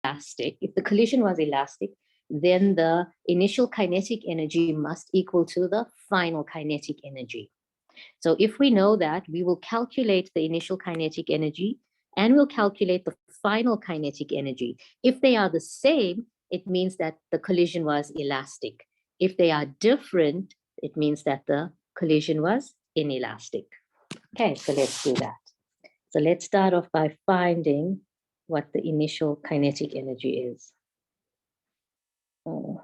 elastic, if the collision was elastic, then the initial kinetic energy must equal to the final kinetic energy. So if we know that, we will calculate the initial kinetic energy and we'll calculate the final kinetic energy. If they are the same, it means that the collision was elastic. If they are different, it means that the collision was inelastic. Okay, so let's do that. So let's start off by finding what the initial kinetic energy is. Oh.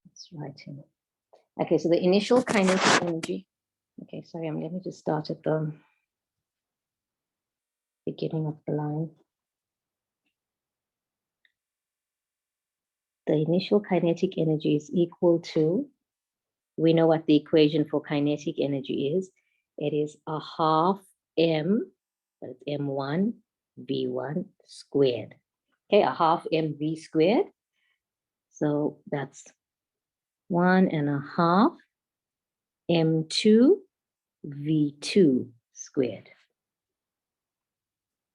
Let's write in. Okay, so the initial kinetic energy. Okay, sorry, let me just start at the beginning of the line. The initial kinetic energy is equal to, we know what the equation for kinetic energy is. It is a half m, that's m1 v1 squared. Okay, a half mv squared. So that's 1.5 m2 v2 squared.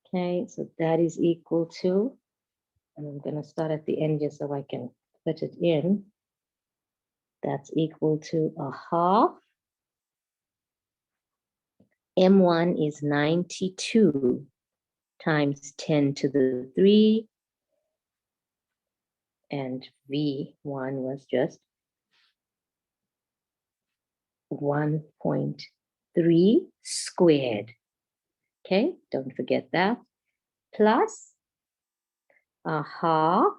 Okay, so that is equal to, and I'm going to start at the end just so I can put it in. That's equal to a half. M1 is 92 times 10 to the 3. And V1 was just 1.3 squared. Okay, don't forget that. Plus a half.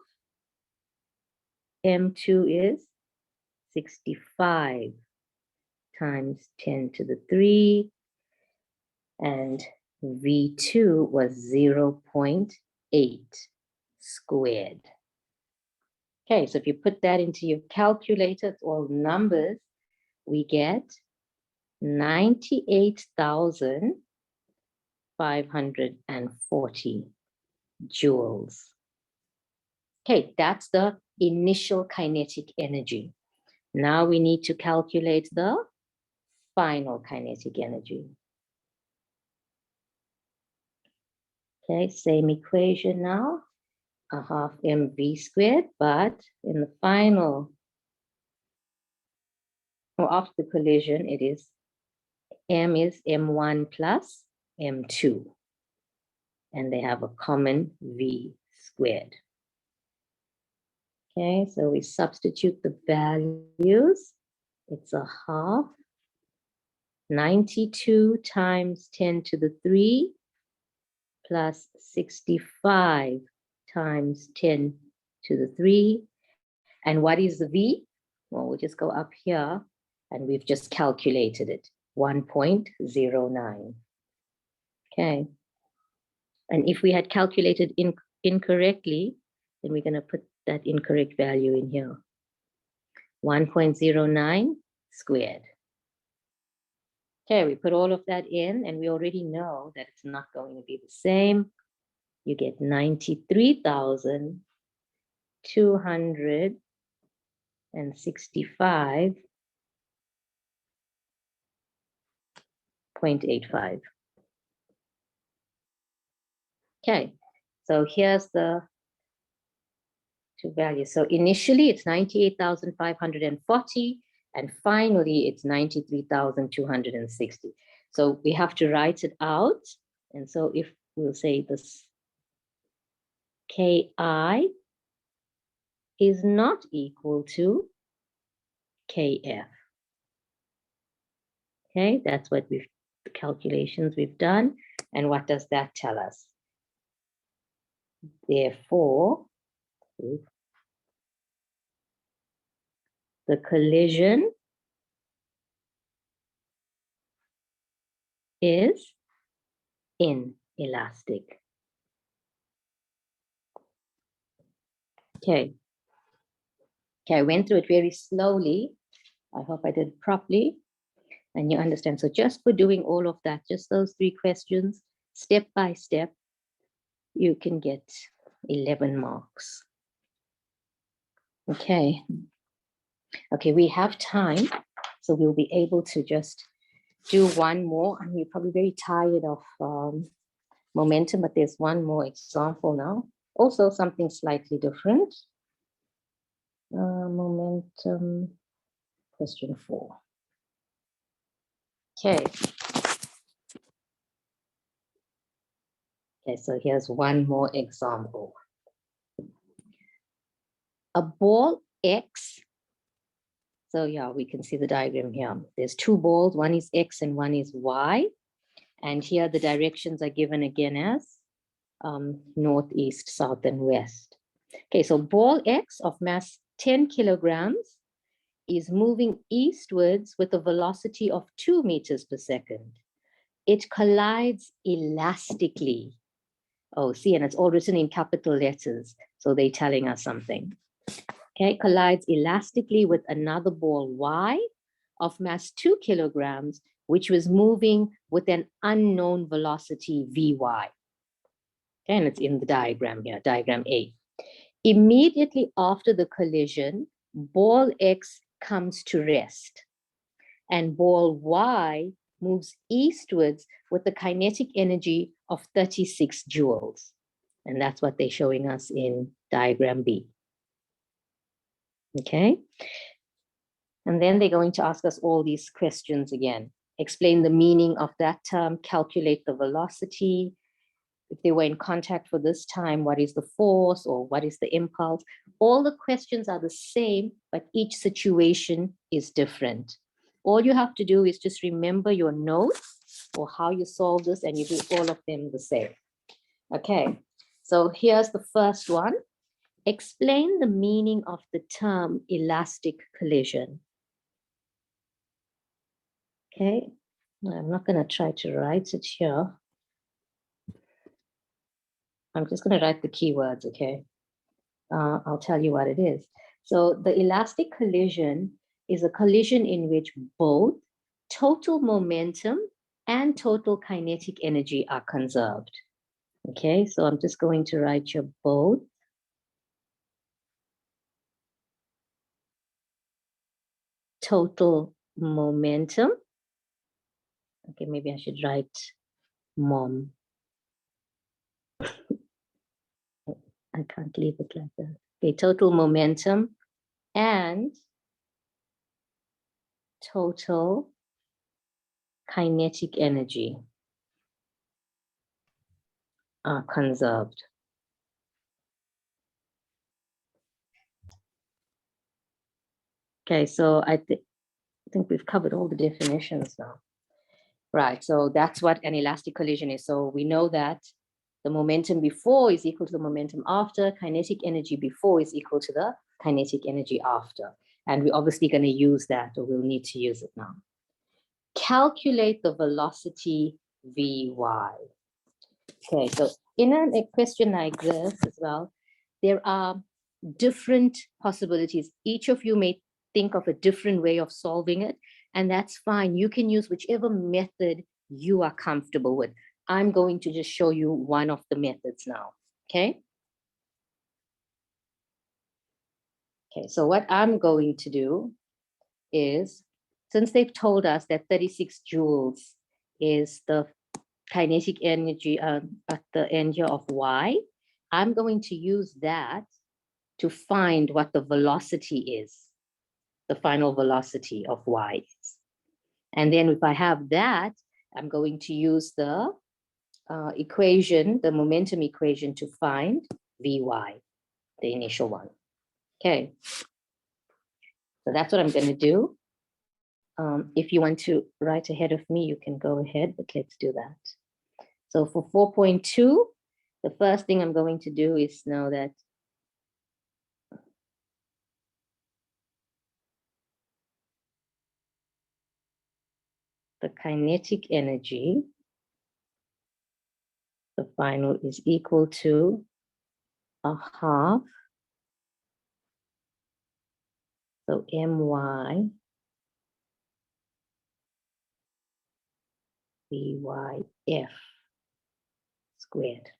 M2 is 65 times 10 to the 3. And V2 was 0.8 squared. Okay, so if you put that into your calculator, it's all numbers, we get 98,540 joules. Okay, that's the initial kinetic energy. Now we need to calculate the final kinetic energy. Okay, same equation now, a half mv squared, but in the final, or after the collision, it is m is m1 plus m2, and they have a common v squared. Okay, so we substitute the values. It's a half, 92 times 10 to the 3, plus 65 times 10 to the 3. And what is the V? Well, we'll just go up here and we've just calculated it, 1.09. Okay. And if we had calculated incorrectly, then we're going to put that incorrect value in here. 1.09 squared. Okay, we put all of that in and we already know that it's not going to be the same. You get 93,265.85. Okay, so here's the two values. So initially it's 98,540 and finally it's 93,260. So we have to write it out. And so if we'll say this Ki is not equal to Kf. Okay, that's what the calculations we've done. And what does that tell us? Therefore, the collision is inelastic. Okay. Okay, I went through it very slowly. I hope I did it properly and you understand. So just for doing all of that, just those 3 questions, step by step, you can get 11 marks. Okay. Okay, we have time, so we'll be able to just do one more. I mean, you're probably very tired of momentum, but there's one more example now. Also something slightly different. Momentum, question 4. Okay. Okay, so here's one more example. A ball X. So yeah, we can see the diagram here. There's two balls, one is X and one is Y. And here the directions are given again as north, east, south, and west. Okay, so ball X of mass 10 kilograms is moving eastwards with a velocity of 2 meters per second. It collides elastically. Oh, see, and it's all written in capital letters. So they're telling us something. Okay, collides elastically with another ball Y of mass 2 kilograms, which was moving with an unknown velocity Vy. Okay, and it's in the diagram here, diagram A. Immediately after the collision, ball X comes to rest, and ball Y moves eastwards with a kinetic energy of 36 joules. And that's what they're showing us in diagram B. Okay. And then they're going to ask us all these questions again. Explain the meaning of that term, calculate the velocity. If they were in contact for this time, what is the force or what is the impulse? All the questions are the same, but each situation is different. All you have to do is just remember your notes or how you solve this, and you do all of them the same. Okay, so here's the first one. Explain the meaning of the term elastic collision. Okay, I'm not going to try to write it here. I'm just going to write the keywords, okay? I'll tell you what it is. So the elastic collision is a collision in which both total momentum and total kinetic energy are conserved. Okay, so I'm just going to write your both total momentum. Okay, maybe I should write mom. I can't leave it like that. Okay, total momentum and total kinetic energy are conserved. Okay, so I think we've covered all the definitions now. Right, so that's what an elastic collision is. So we know that the momentum before is equal to the momentum after, kinetic energy before is equal to the kinetic energy after. And we're obviously going to use that, or we'll need to use it now. Calculate the velocity Vy. Okay, so in a question like this as well, there are different possibilities. Each of you may think of a different way of solving it, and that's fine. You can use whichever method you are comfortable with. I'm going to just show you one of the methods now, okay? Okay, so what I'm going to do is, since they've told us that 36 joules is the kinetic energy at the end here of Y, I'm going to use that to find what the velocity is, the final velocity of Y is. And then if I have that, I'm going to use the equation, the momentum equation, to find Vy, the initial one. Okay, so that's what I'm going to do. If you want to write ahead of me, you can go ahead, but let's do that. So for 4.2, the first thing I'm going to do is know that the kinetic energy, the final, is equal to a half. So my Vyf squared.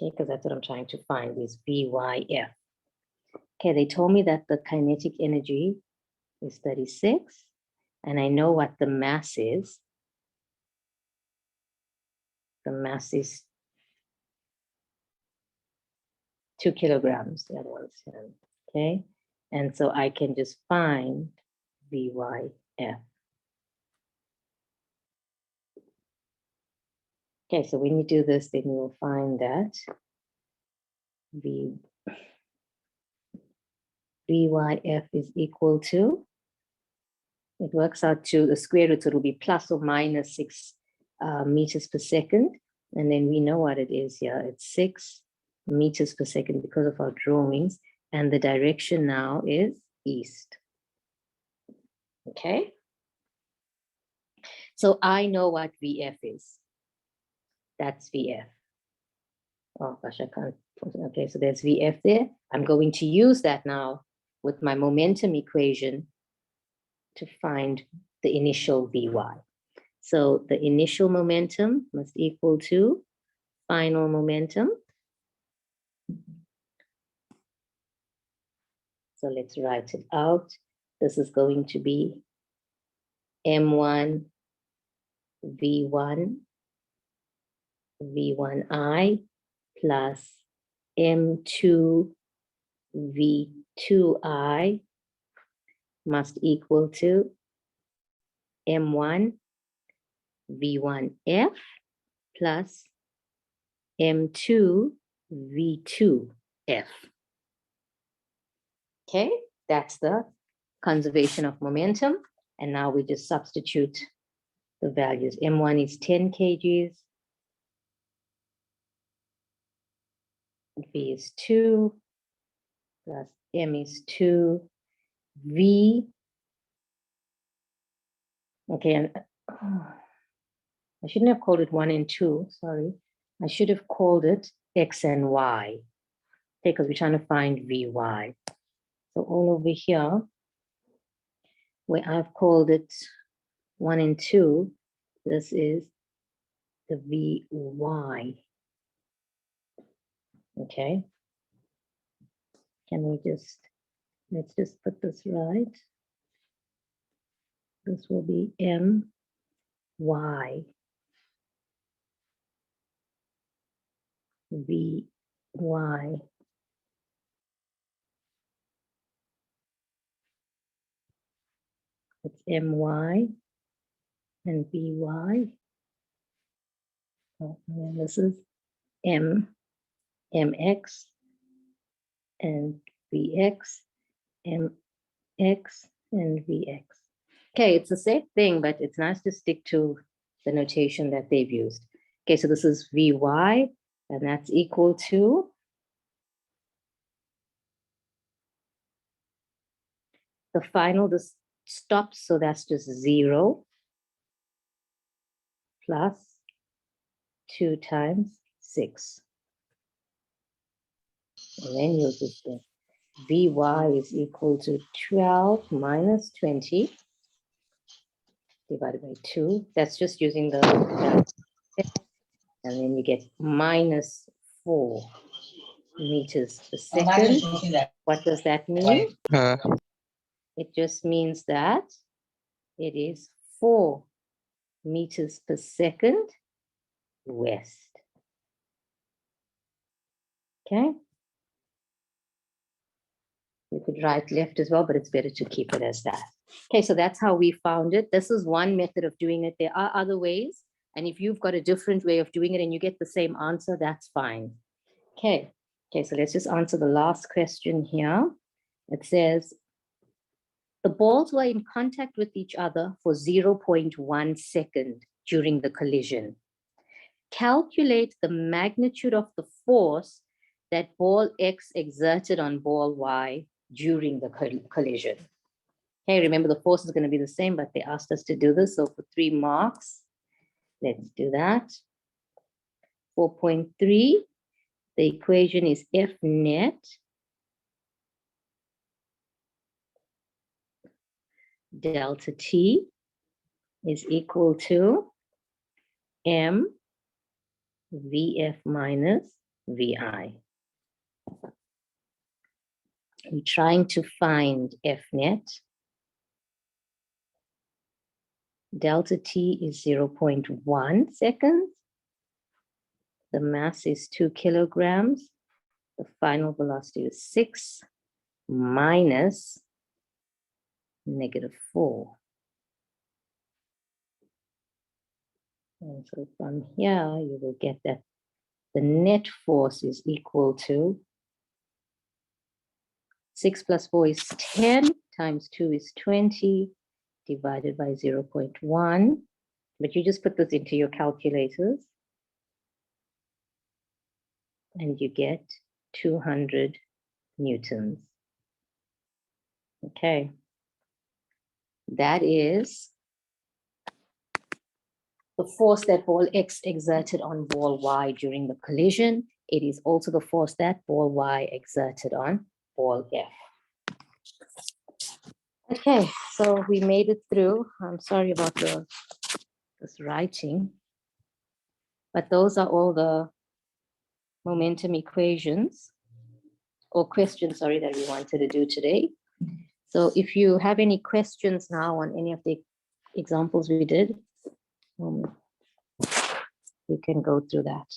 Okay, because that's what I'm trying to find, is Vyf. Okay, they told me that the kinetic energy is 36 and I know what the mass is. The mass is 2 kilograms, that was, okay? And so I can just find VYF. Okay, so when you do this, then you will find that VYF is equal to, it works out to the square root, so it'll be plus or minus 6 meters per second. And then we know what it is here. It's 6 meters per second because of our drawings. And the direction now is east. Okay. So I know what VF is. That's VF. Oh gosh, I can't. Okay, so there's VF there. I'm going to use that now with my momentum equation to find the initial Vy. So the initial momentum must equal to final momentum. So let's write it out. This is going to be M1 V1 V1I plus M2 V2I must equal to M1 V1F plus M2 V2F. Okay, that's the conservation of momentum. And now we just substitute the values. M1 is 10 kgs. V is 2 plus M is 2. V. Okay, and I shouldn't have called it 1 and 2, sorry. I should have called it X and Y. Okay, because we're trying to find Vy. So all over here, where I've called it 1 and 2, this is the Vy. Okay. Can we just, let's just put this right. This will be My Vy. It's My and Vy. Oh, and this is Mx and Vx, Mx and Vx. Okay, it's the same thing, but it's nice to stick to the notation that they've used. Okay, so this is Vy, and that's equal to the final, this stops, so that's just 0 plus 2 times 6. And then you'll just get Vy is equal to 12 minus 20 divided by 2. That's just using the, and then you get minus 4 meters per second. What does that mean? It just means that it is 4 meters per second west. Okay. You could write left as well, but it's better to keep it as that. Okay, so that's how we found it. This is one method of doing it. There are other ways. And if you've got a different way of doing it and you get the same answer, that's fine. Okay, so let's just answer the last question here. It says, the balls were in contact with each other for 0.1 second during the collision. Calculate the magnitude of the force that ball X exerted on ball Y during the collision. Okay, remember the force is going to be the same, but they asked us to do this. So for 3 marks, let's do that. 4.3, the equation is F net delta T is equal to M VF minus VI. We're trying to find F net. Delta T is 0.1 seconds. The mass is 2 kilograms. The final velocity is 6 minus -4. And so from here, you will get that the net force is equal to 6 plus 4 is 10 times 2 is 20 divided by 0.1. But you just put this into your calculators and you get 200 newtons. Okay. That is the force that ball X exerted on ball Y during the collision. It is also the force that ball Y exerted on ball F. Okay, so we made it through. I'm sorry about this writing, but those are all the momentum equations or questions, sorry, that we wanted to do today. So if you have any questions now on any of the examples we did, we can go through that.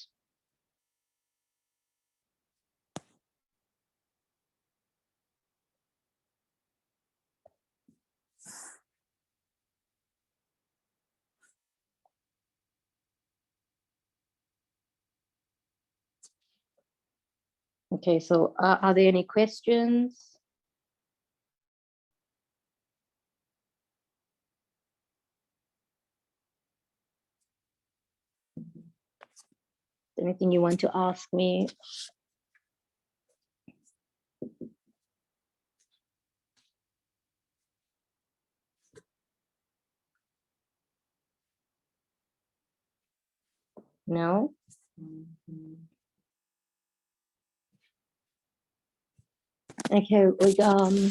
Okay, so are there any questions? Anything you want to ask me? No? Okay, I'm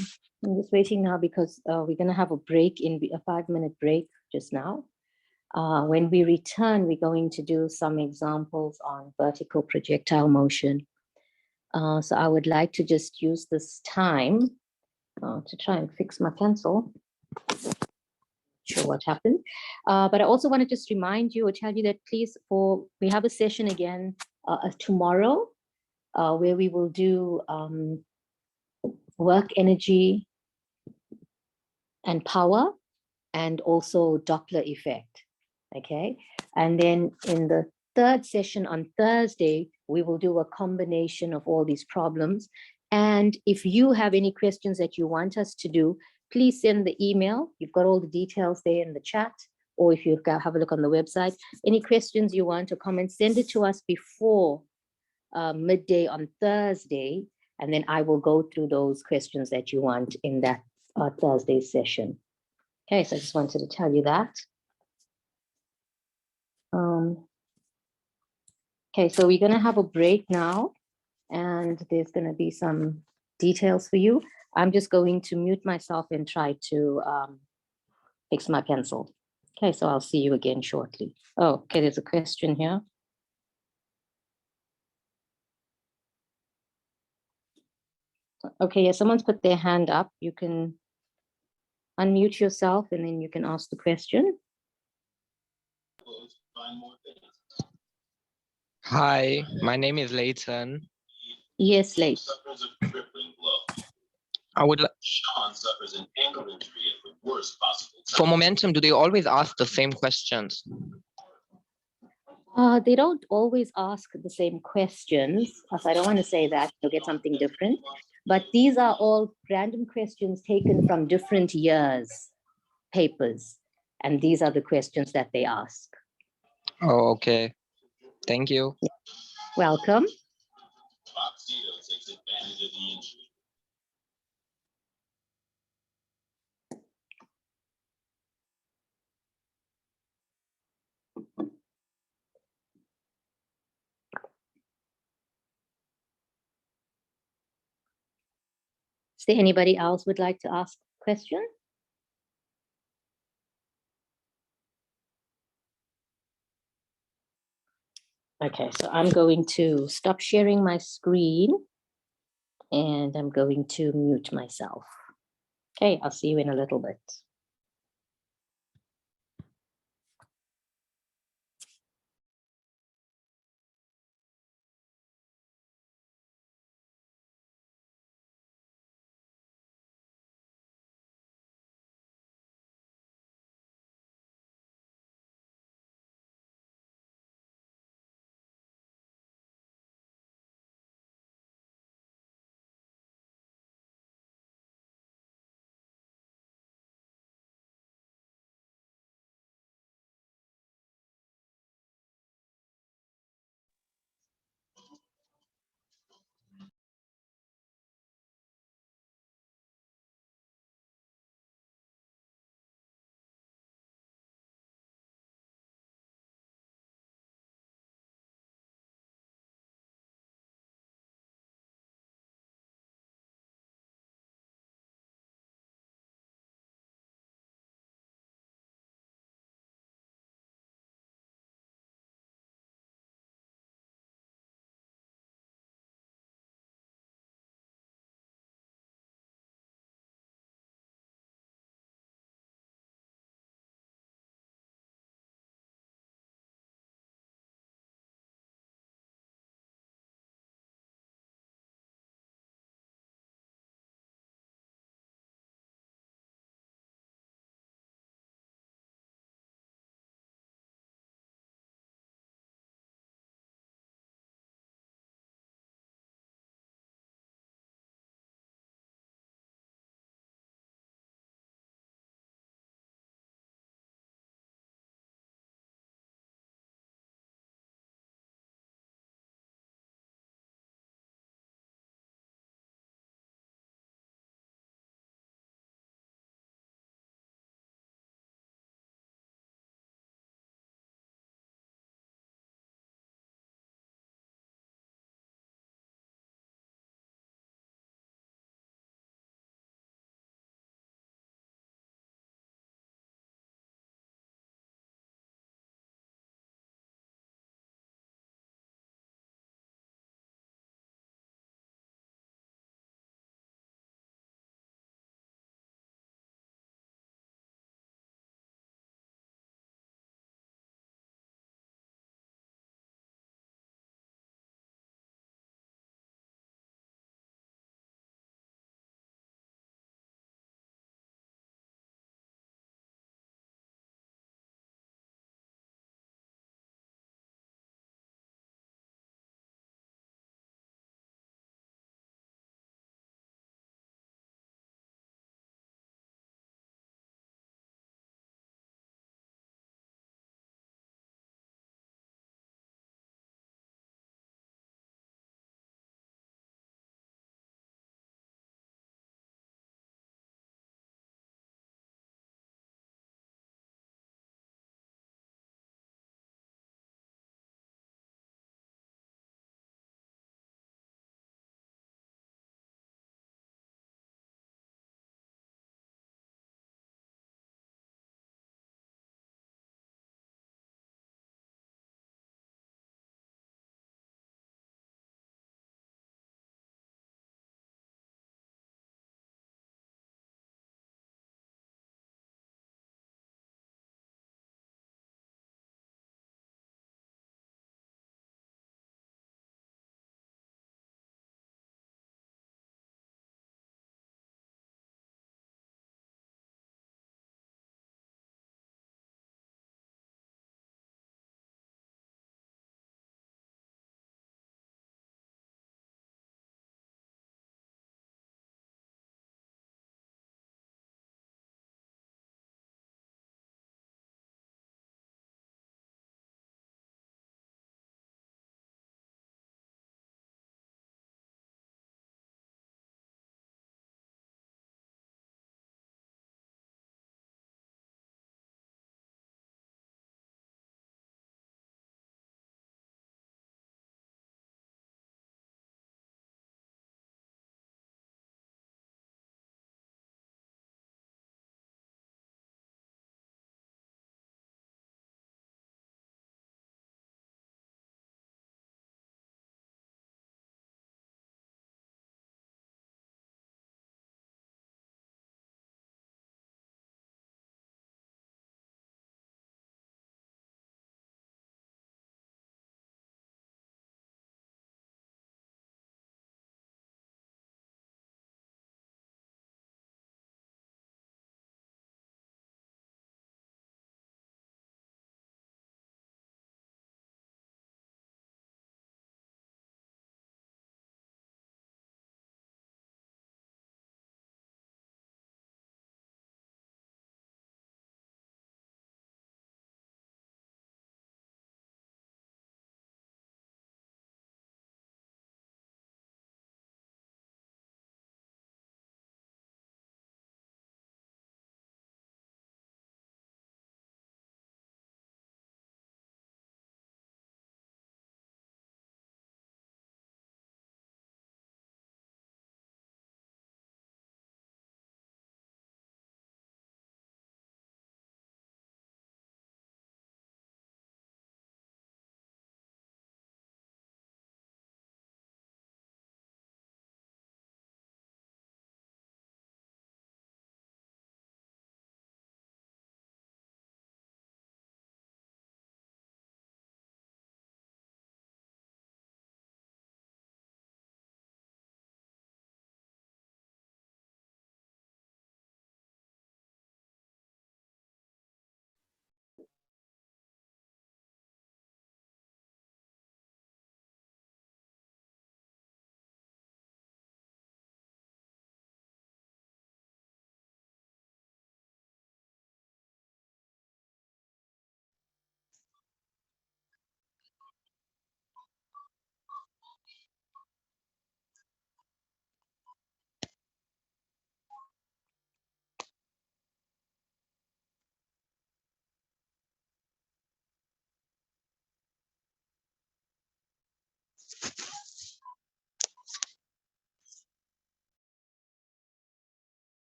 just waiting now because we're going to have a break, a 5-minute break just now. When we return, we're going to do some examples on vertical projectile motion. So I would like to just use this time to try and fix my pencil. Not sure what happened. But I also want to just remind you or tell you that please, we have a session again tomorrow where we will do work energy and power and also Doppler effect. Okay, and then in the third session on Thursday, we will do a combination of all these problems. And if you have any questions that you want us to do, please send the email. You've got all the details there in the chat, or if you have a look on the website. Any questions you want to comment, send it to us before midday on Thursday, and then I will go through those questions that you want in that Thursday session. Okay, so I just wanted to tell you that. Okay, so we're going to have a break now, and there's going to be some details for you. I'm just going to mute myself and try to fix my pencil. Okay, so I'll see you again shortly. Oh, okay, there's a question here. Okay, yeah, someone's put their hand up. You can unmute yourself and then you can ask the question. Hi, my name is Leighton. Yes, Leighton. I would like. For momentum, do they always ask the same questions? They don't always ask the same questions. So I don't want to say that, you'll get something different. But these are all random questions taken from different years' papers. And these are the questions that they ask. Oh, okay. Thank you. Welcome. Is there anybody else would like to ask a question? Okay, so I'm going to stop sharing my screen and I'm going to mute myself. Okay, I'll see you in a little bit.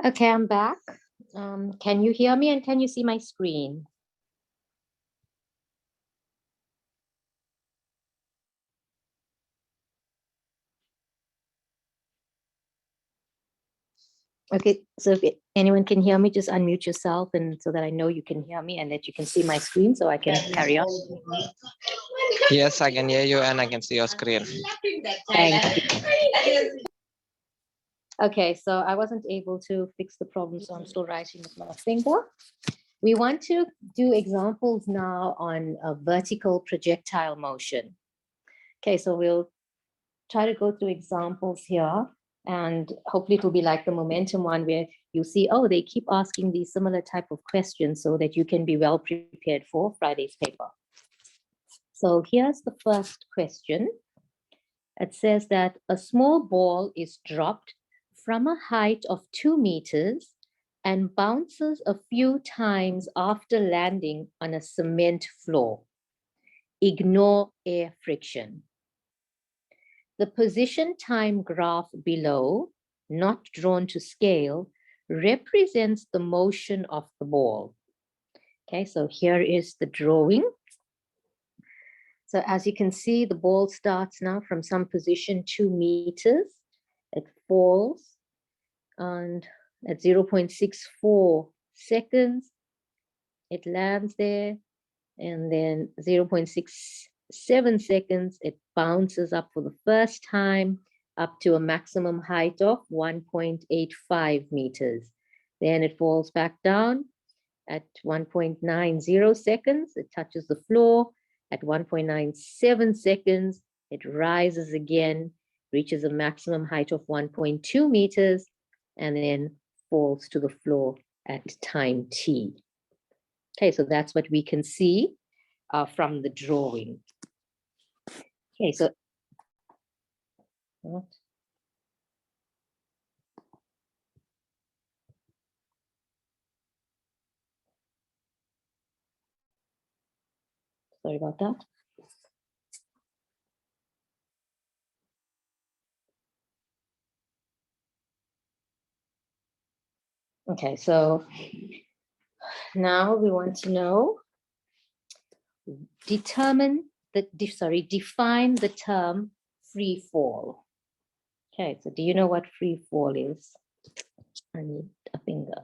Okay, I'm back. Can you hear me and can you see my screen? Okay, so if anyone can hear me, just unmute yourself and so that I know you can hear me and that you can see my screen so I can carry on. Yes, I can hear you and I can see your screen. Thank you. Okay, so I wasn't able to fix the problem, so I'm still writing with my finger. We want to do examples now on a vertical projectile motion. Okay, so we'll try to go through examples here, and hopefully it'll be like the momentum one where you see, oh, they keep asking these similar type of questions so that you can be well prepared for Friday's paper. So here's the first question. It says that a small ball is dropped from a height of 2 meters and bounces a few times after landing on a cement floor. Ignore air friction. The position time graph below, not drawn to scale, represents the motion of the ball. Okay, so here is the drawing. So as you can see, the ball starts now from some position 2 meters. It falls and at 0.64 seconds, it lands there, and then 0.67 seconds, it bounces up for the first time up to a maximum height of 1.85 meters. Then it falls back down at 1.90 seconds, it touches the floor. At 1.97 seconds, it rises again, reaches a maximum height of 1.2 meters, and then falls to the floor at time t. Okay, so that's what we can see from the drawing. Okay, so what? Sorry about that. Okay, so now we want to know, define the term free fall. Okay, so do you know what free fall is? I need a finger.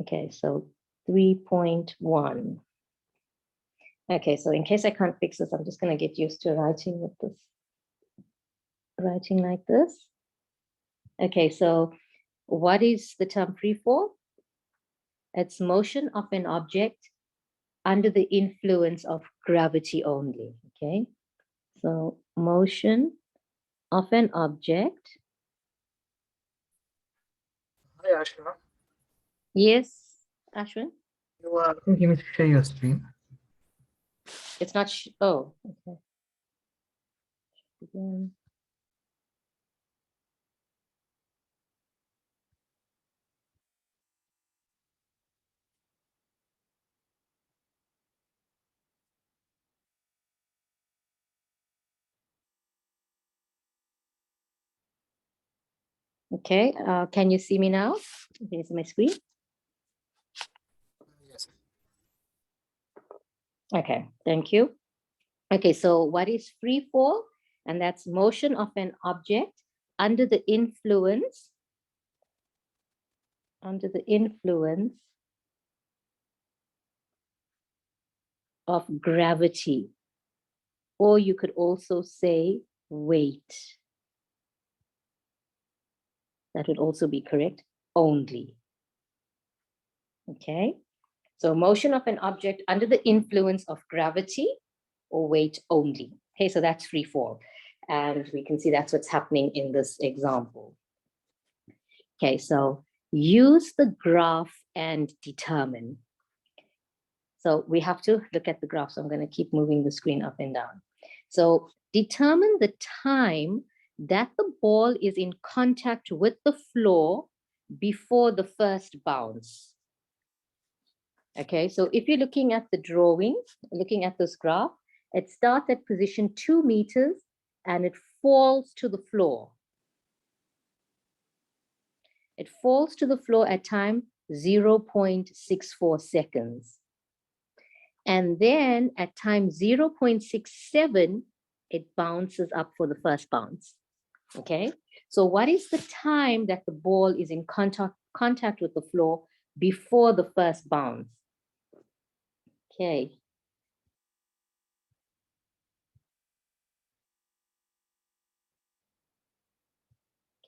Okay, so 3.1. Okay, so in case I can't fix this, I'm just going to get used to writing with this. Writing like this. Okay, so what is the term free fall? It's motion of an object under the influence of gravity only. Okay, so motion of an object. Hi, Ashna. Yes, Ashwin? Can you share your screen? It's not, oh, okay. Again. Okay, can you see me now? Can you see my screen? Yes. Okay, thank you. Okay, so what is free fall? And that's motion of an object under the influence of gravity, or you could also say weight. That would also be correct, only. Okay, so motion of an object under the influence of gravity or weight only. Okay, so that's free fall. And we can see that's what's happening in this example. Okay, so use the graph and determine. So we have to look at the graph. So I'm going to keep moving the screen up and down. So determine the time that the ball is in contact with the floor before the first bounce. Okay, so if you're looking at the drawing, looking at this graph, it starts at position 2 meters and it falls to the floor. It falls to the floor at time 0.64 seconds. And then at time 0.67, it bounces up for the first bounce. Okay, so what is the time that the ball is in contact with the floor before the first bounce? Okay.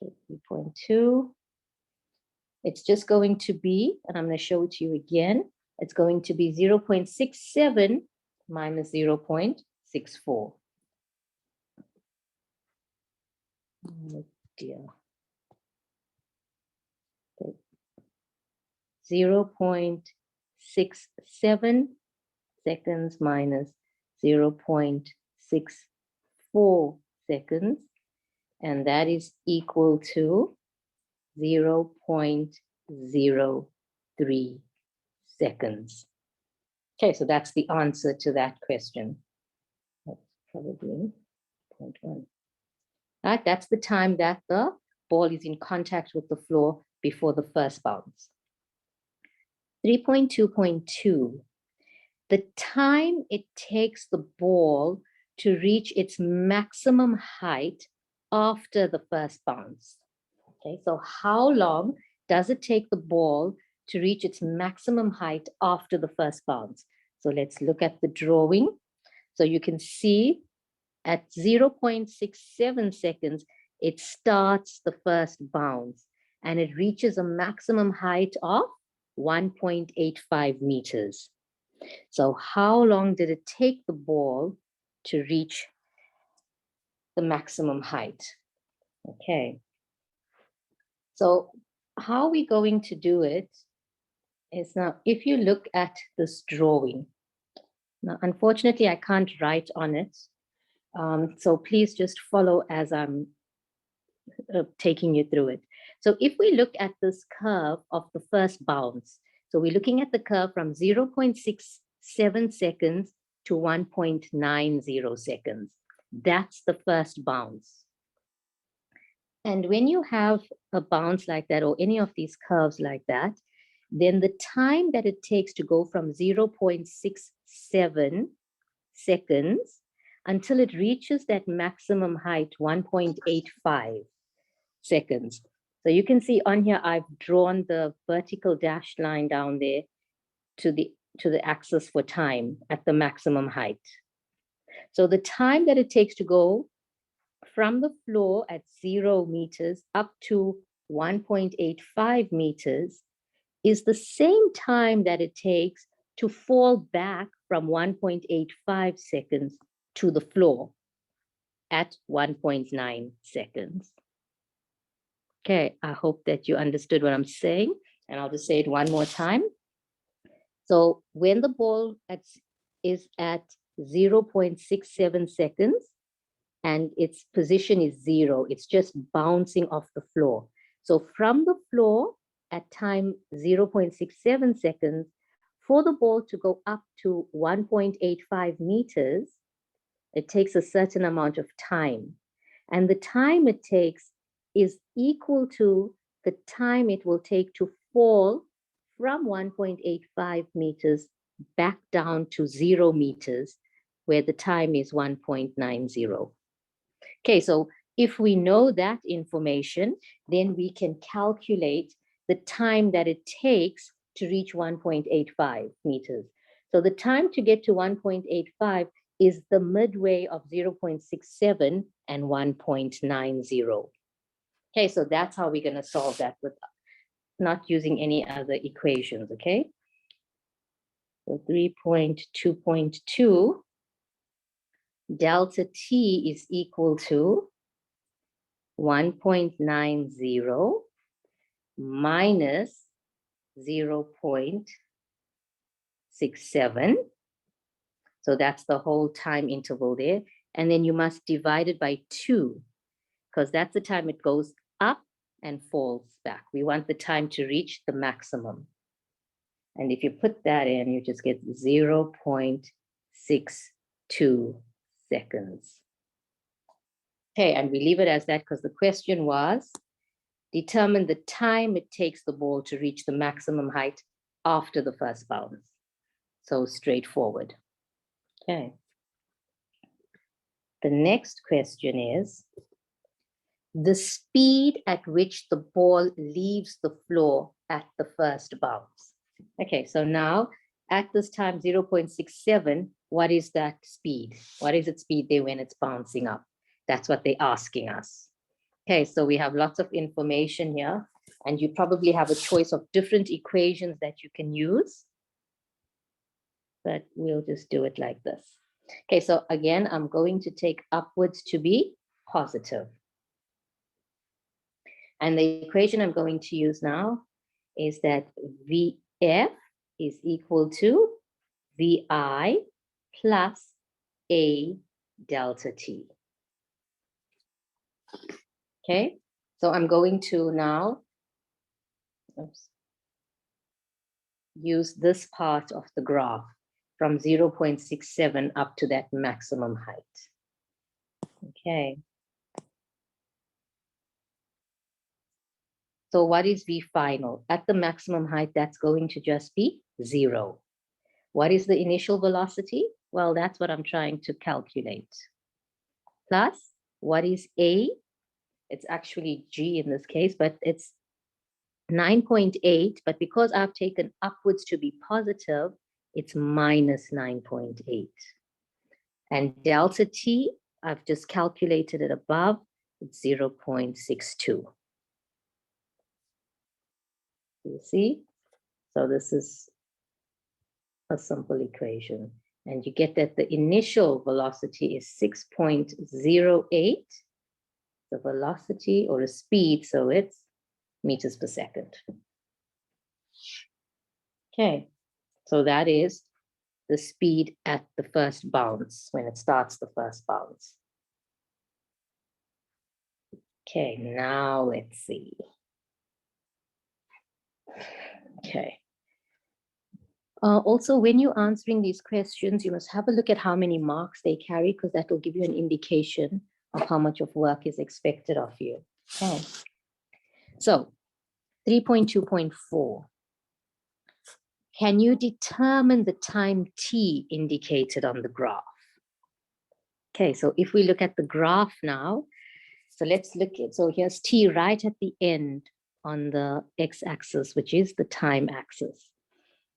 Okay, 3.2. It's just going to be, and I'm going to show it to you again, it's going to be 0.67 minus 0.64. Oh dear. Okay. 0.67 seconds minus 0.64 seconds, and that is equal to 0.03 seconds. Okay, so that's the answer to that question. That's probably 0.1. Right, that's the time that the ball is in contact with the floor before the first bounce. 3.2.2. The time it takes the ball to reach its maximum height after the first bounce. Okay, so how long does it take the ball to reach its maximum height after the first bounce? So let's look at the drawing. So you can see at 0.67 seconds, it starts the first bounce and it reaches a maximum height of 1.85 meters. So how long did it take the ball to reach the maximum height? Okay. So how we're going to do it is now, if you look at this drawing, now unfortunately I can't write on it, so please just follow as I'm taking you through it. So if we look at this curve of the first bounce, so we're looking at the curve from 0.67 seconds to 1.90 seconds. That's the first bounce. And when you have a bounce like that, or any of these curves like that, then the time that it takes to go from 0.67 seconds until it reaches that maximum height, 1.85 seconds. So you can see on here, I've drawn the vertical dashed line down there to the axis for time at the maximum height. So the time that it takes to go from the floor at 0 meters up to 1.85 meters is the same time that it takes to fall back from 1.85 seconds to the floor at 1.9 seconds. Okay, I hope that you understood what I'm saying, and I'll just say it one more time. So when the ball is at 0.67 seconds, and its position is 0. It's just bouncing off the floor. So from the floor at time 0.67 seconds, for the ball to go up to 1.85 meters, it takes a certain amount of time. And the time it takes is equal to the time it will take to fall from 1.85 meters back down to 0 meters, where the time is 1.90. Okay, so if we know that information, then we can calculate the time that it takes to reach 1.85 meters. So the time to get to 1.85 is the midway of 0.67 and 1.90. Okay, so that's how we're going to solve that with not using any other equations, okay? So 3.2.2. Delta T is equal to 1.90 minus 0.67. So that's the whole time interval there. And then you must divide it by 2, because that's the time it goes up and falls back. We want the time to reach the maximum. And if you put that in, you just get 0.62 seconds. Okay, and we leave it as that because the question was determine the time it takes the ball to reach the maximum height after the first bounce. So straightforward. Okay. The next question is the speed at which the ball leaves the floor at the first bounce. Okay, so now at this time 0.67, what is that speed? What is its speed there when it's bouncing up? That's what they're asking us. Okay, so we have lots of information here, and you probably have a choice of different equations that you can use, but we'll just do it like this. Okay, so again, I'm going to take upwards to be positive. And the equation I'm going to use now is that VF is equal to VI plus A delta T. Okay, so I'm going to now use this part of the graph from 0.67 up to that maximum height. Okay. So what is V final? At the maximum height, that's going to just be 0. What is the initial velocity? Well, that's what I'm trying to calculate. Plus, what is A? It's actually G in this case, but it's 9.8. But because I've taken upwards to be positive, it's minus 9.8. And delta T, I've just calculated it above, it's 0.62. You see? So this is a simple equation. And you get that the initial velocity is 6.08. The velocity or a speed, so it's meters per second. Okay, so that is the speed at the first bounce, when it starts the first bounce. Okay, now let's see. Okay. Also, when you're answering these questions, you must have a look at how many marks they carry, because that will give you an indication of how much of work is expected of you. Okay. So 3.2.4. Can you determine the time t indicated on the graph? Okay, so if we look at the graph now, so let's look at, so here's t right at the end on the x-axis, which is the time axis.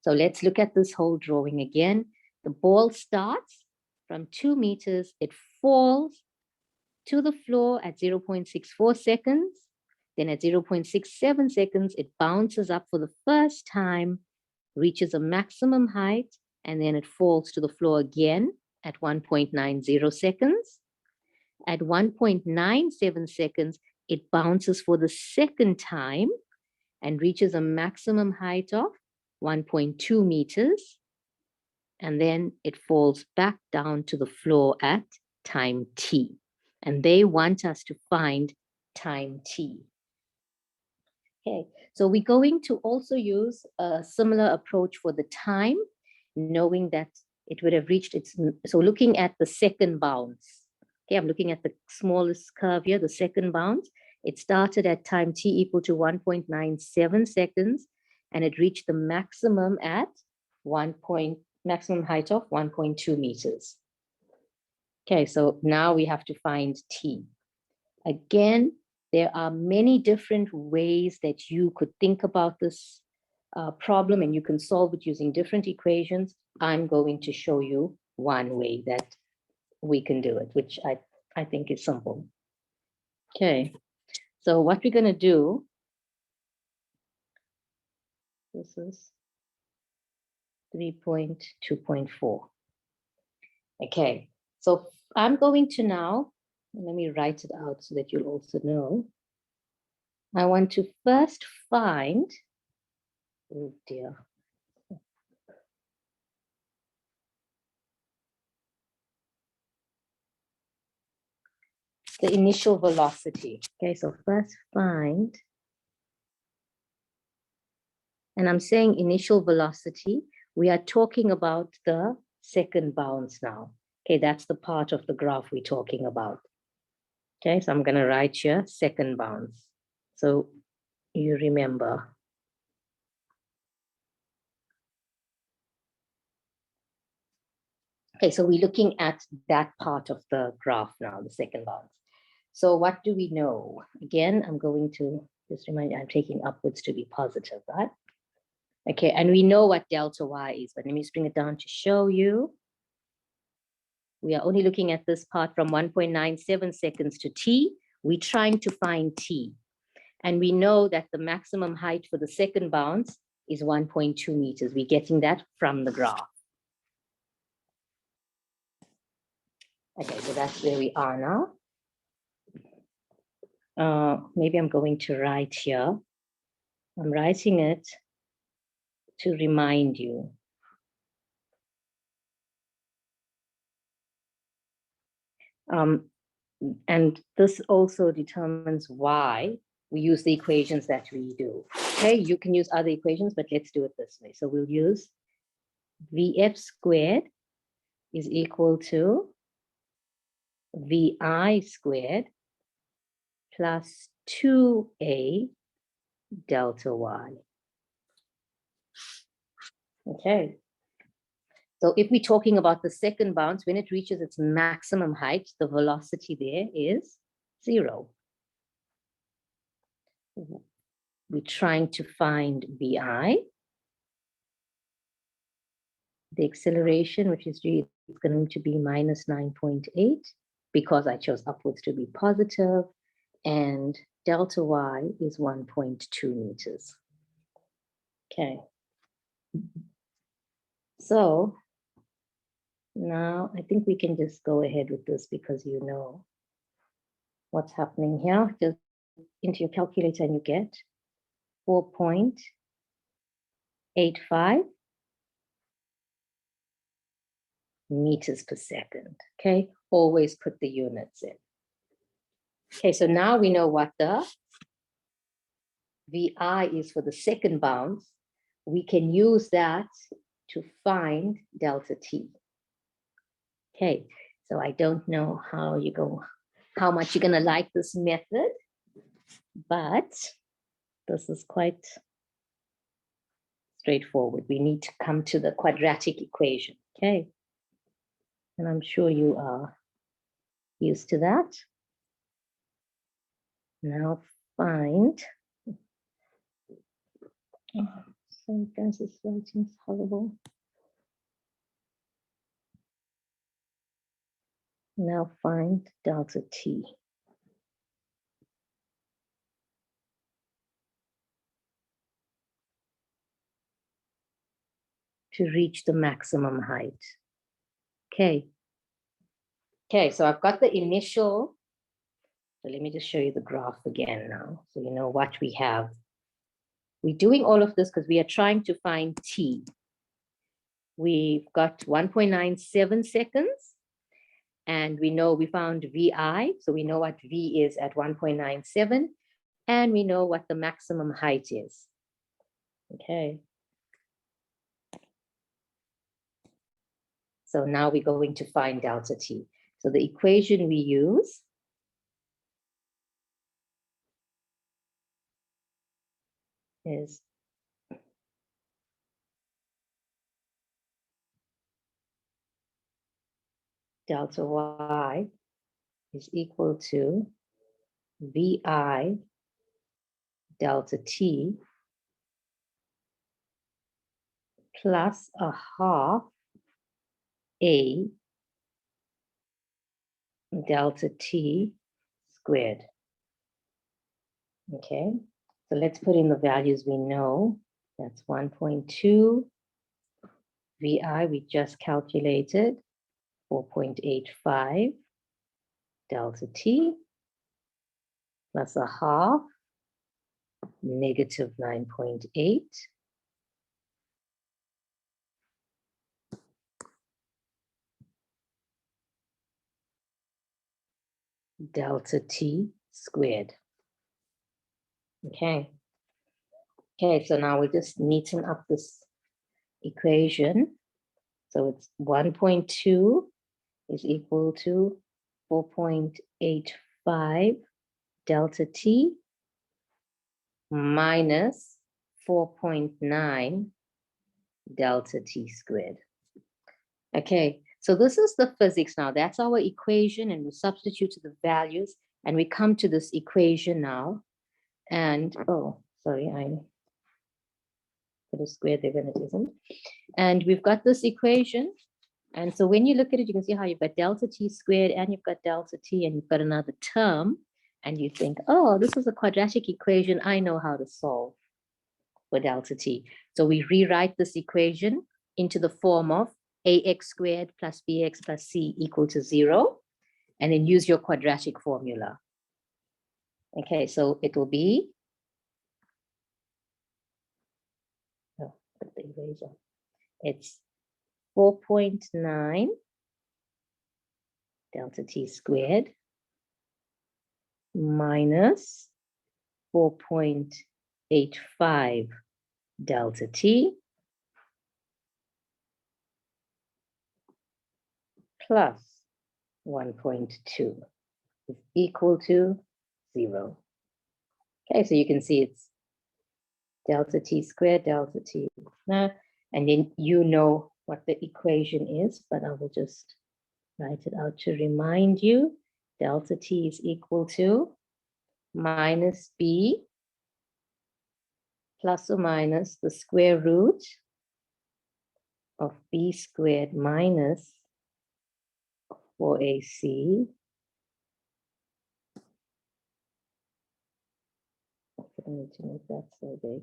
So let's look at this whole drawing again. The ball starts from 2 meters, it falls to the floor at 0.64 seconds. Then at 0.67 seconds, it bounces up for the first time, reaches a maximum height, and then it falls to the floor again at 1.90 seconds. At 1.97 seconds, it bounces for the second time and reaches a maximum height of 1.2 meters. And then it falls back down to the floor at time t. And they want us to find time t. Okay, so we're going to also use a similar approach for the time, knowing that it would have reached its, so looking at the second bounce. Okay, I'm looking at the smallest curve here, the second bounce. It started at time t equal to 1.97 seconds, and it reached the maximum at maximum height of 1.2 meters. Okay, so now we have to find t. Again, there are many different ways that you could think about this problem, and you can solve it using different equations. I'm going to show you one way that we can do it, which I think is simple. Okay, so what we're going to do, this is 3.2.4. Okay, so I'm going to now, let me write it out so that you'll also know. I want to first find, oh dear. The initial velocity. Okay, so first find, and I'm saying initial velocity, we are talking about the second bounce now. Okay, that's the part of the graph we're talking about. Okay, so I'm going to write here second bounce. So you remember. Okay, so we're looking at that part of the graph now, the second bounce. So what do we know? Again, I'm going to just remind you, I'm taking upwards to be positive, right? Okay, and we know what delta y is, but let me just bring it down to show you. We are only looking at this part from 1.97 seconds to t. We're trying to find t. And we know that the maximum height for the second bounce is 1.2 meters. We're getting that from the graph. Okay, so that's where we are now. Maybe I'm going to write here. I'm writing it to remind you. And this also determines why we use the equations that we do. Okay, you can use other equations, but let's do it this way. So we'll use VF squared is equal to VI squared plus 2A delta Y. Okay. So if we're talking about the second bounce, when it reaches its maximum height, the velocity there is 0. We're trying to find VI. The acceleration, which is going to be minus 9.8, because I chose upwards to be positive, and delta Y is 1.2 meters. Okay. So now I think we can just go ahead with this because you know what's happening here. Just into your calculator and you get 4.85 meters per second. Okay, always put the units in. Okay, so now we know what the VI is for the second bounce. We can use that to find delta T. Okay, so I don't know how much you're gonna like this method, but this is quite straightforward. We need to come to the quadratic equation, okay? And I'm sure you are used to that. Now find, sometimes this writing is horrible. Now find delta T. To reach the maximum height. Okay. Okay, so I've got the initial. So let me just show you the graph again now, so you know what we have. We're doing all of this because we are trying to find T. We've got 1.97 seconds, and we know we found VI, so we know what V is at 1.97, and we know what the maximum height is. Okay. So now we're going to find delta T. So the equation we use is delta Y is equal to VI delta T plus a half A delta T squared. Okay, so let's put in the values we know. That's 1.2. VI we just calculated, 4.85 delta T plus a half, negative 9.8. Delta T squared. Okay. Okay, so now we just neaten up this equation. So it's 1.2 is equal to 4.85 delta T minus 4.9 delta t squared. Okay, so this is the physics now. That's our equation, and we substitute the values, and we come to this equation now. And, oh, sorry, I put a square there when it isn't. And we've got this equation. And so when you look at it, you can see how you've got delta t squared, and you've got delta t, and you've got another term. And you think, oh, this is a quadratic equation. I know how to solve for delta t. So we rewrite this equation into the form of ax squared plus bx plus c equal to 0, and then use your quadratic formula. Okay, so it will be, oh, put the eraser. It's 4.9 delta t squared minus 4.85 delta t plus 1.2 is equal to 0. Okay, so you can see it's delta t squared, delta t, and then you know what the equation is, but I will just write it out to remind you. Delta t is equal to minus b plus or minus the square root of b squared minus 4ac I need to make that so big,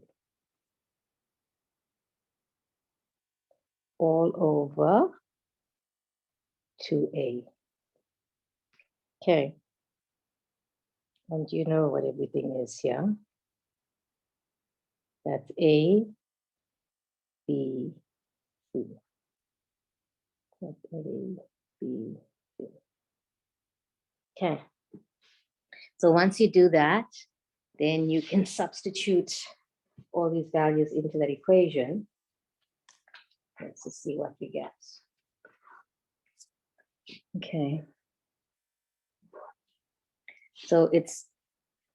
all over 2a. Okay, and you know what everything is here. That's a, b, c. That's a, b, c. Okay, so once you do that, then you can substitute all these values into that equation. Let's just see what we get. Okay. So it's,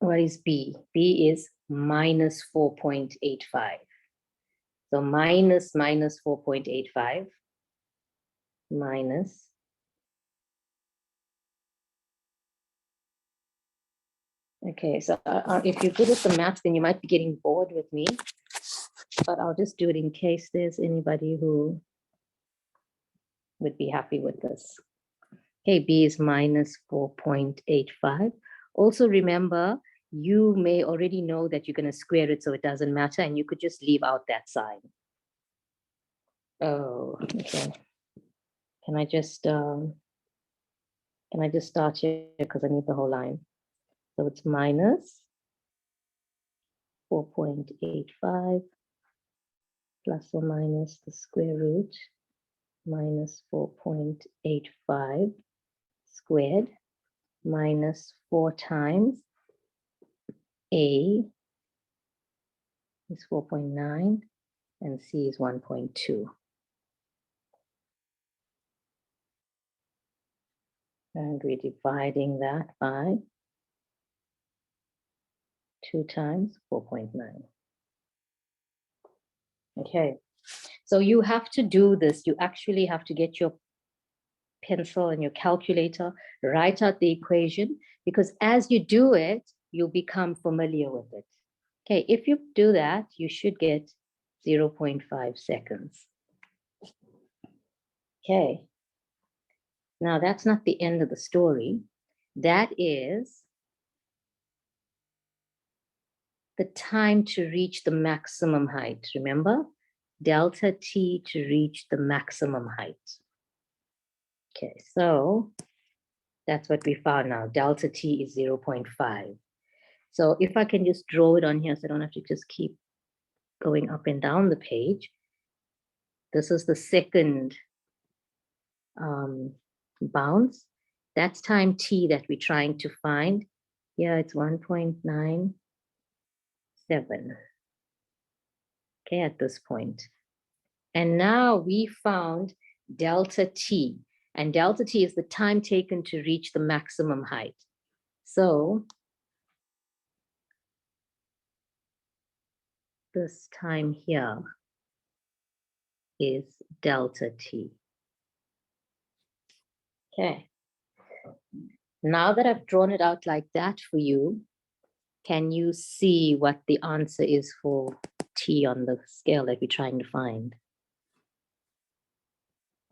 what is B? B is minus 4.85. So minus 4.85 minus. Okay, so if you're good at the math, then you might be getting bored with me, but I'll just do it in case there's anybody who would be happy with this. Okay, B is minus 4.85. Also remember, you may already know that you're going to square it, so it doesn't matter, and you could just leave out that sign. Oh, okay. Can I just start here because I need the whole line? So it's minus 4.85 plus or minus the square root minus 4.85 squared minus 4 times A is 4.9 and C is 1.2. And we're dividing that by 2 times 4.9. Okay, so you have to do this. You actually have to get your pencil and your calculator, write out the equation, because as you do it, you'll become familiar with it. Okay, if you do that, you should get 0.5 seconds. Okay, now that's not the end of the story. That is the time to reach the maximum height. Remember, delta t to reach the maximum height. Okay, so that's what we found now. Delta t is 0.5. So if I can just draw it on here so I don't have to just keep going up and down the page. This is the second bounce. That's time t that we're trying to find. Yeah, it's 1.97. Okay, at this point. And now we found delta t, and delta t is the time taken to reach the maximum height. So this time here is delta t. Okay. Now that I've drawn it out like that for you, can you see what the answer is for t on the scale that we're trying to find?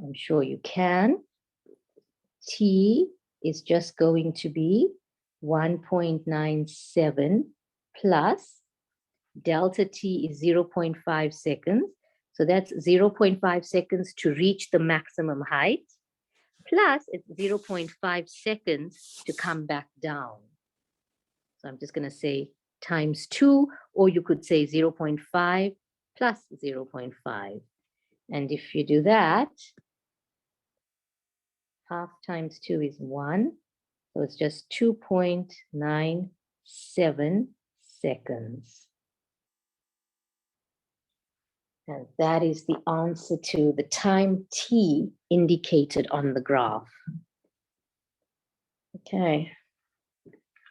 I'm sure you can. T is just going to be 1.97 plus delta t is 0.5 seconds. So that's 0.5 seconds to reach the maximum height, plus it's 0.5 seconds to come back down. So I'm just going to say times 2, or you could say 0.5 plus 0.5. And if you do that, half times 2 is 1. So it's just 2.97 seconds. And that is the answer to the time t indicated on the graph. Okay.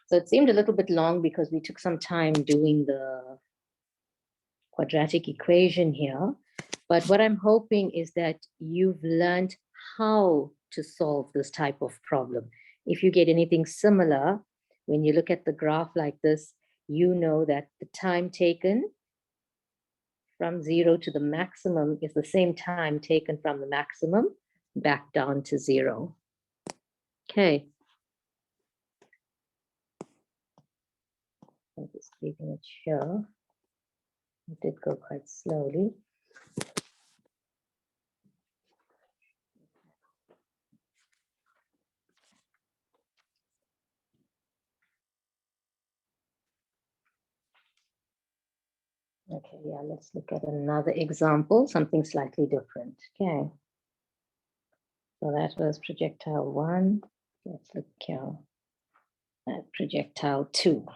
So it seemed a little bit long because we took some time doing the quadratic equation here. But what I'm hoping is that you've learned how to solve this type of problem. If you get anything similar, when you look at the graph like this, you know that the time taken from 0 to the maximum is the same time taken from the maximum back down to 0. Okay. I'm just leaving it here. It did go quite slowly. Okay, yeah, let's look at another example, something slightly different. Okay. So that was projectile 1. Let's look here at projectile 2.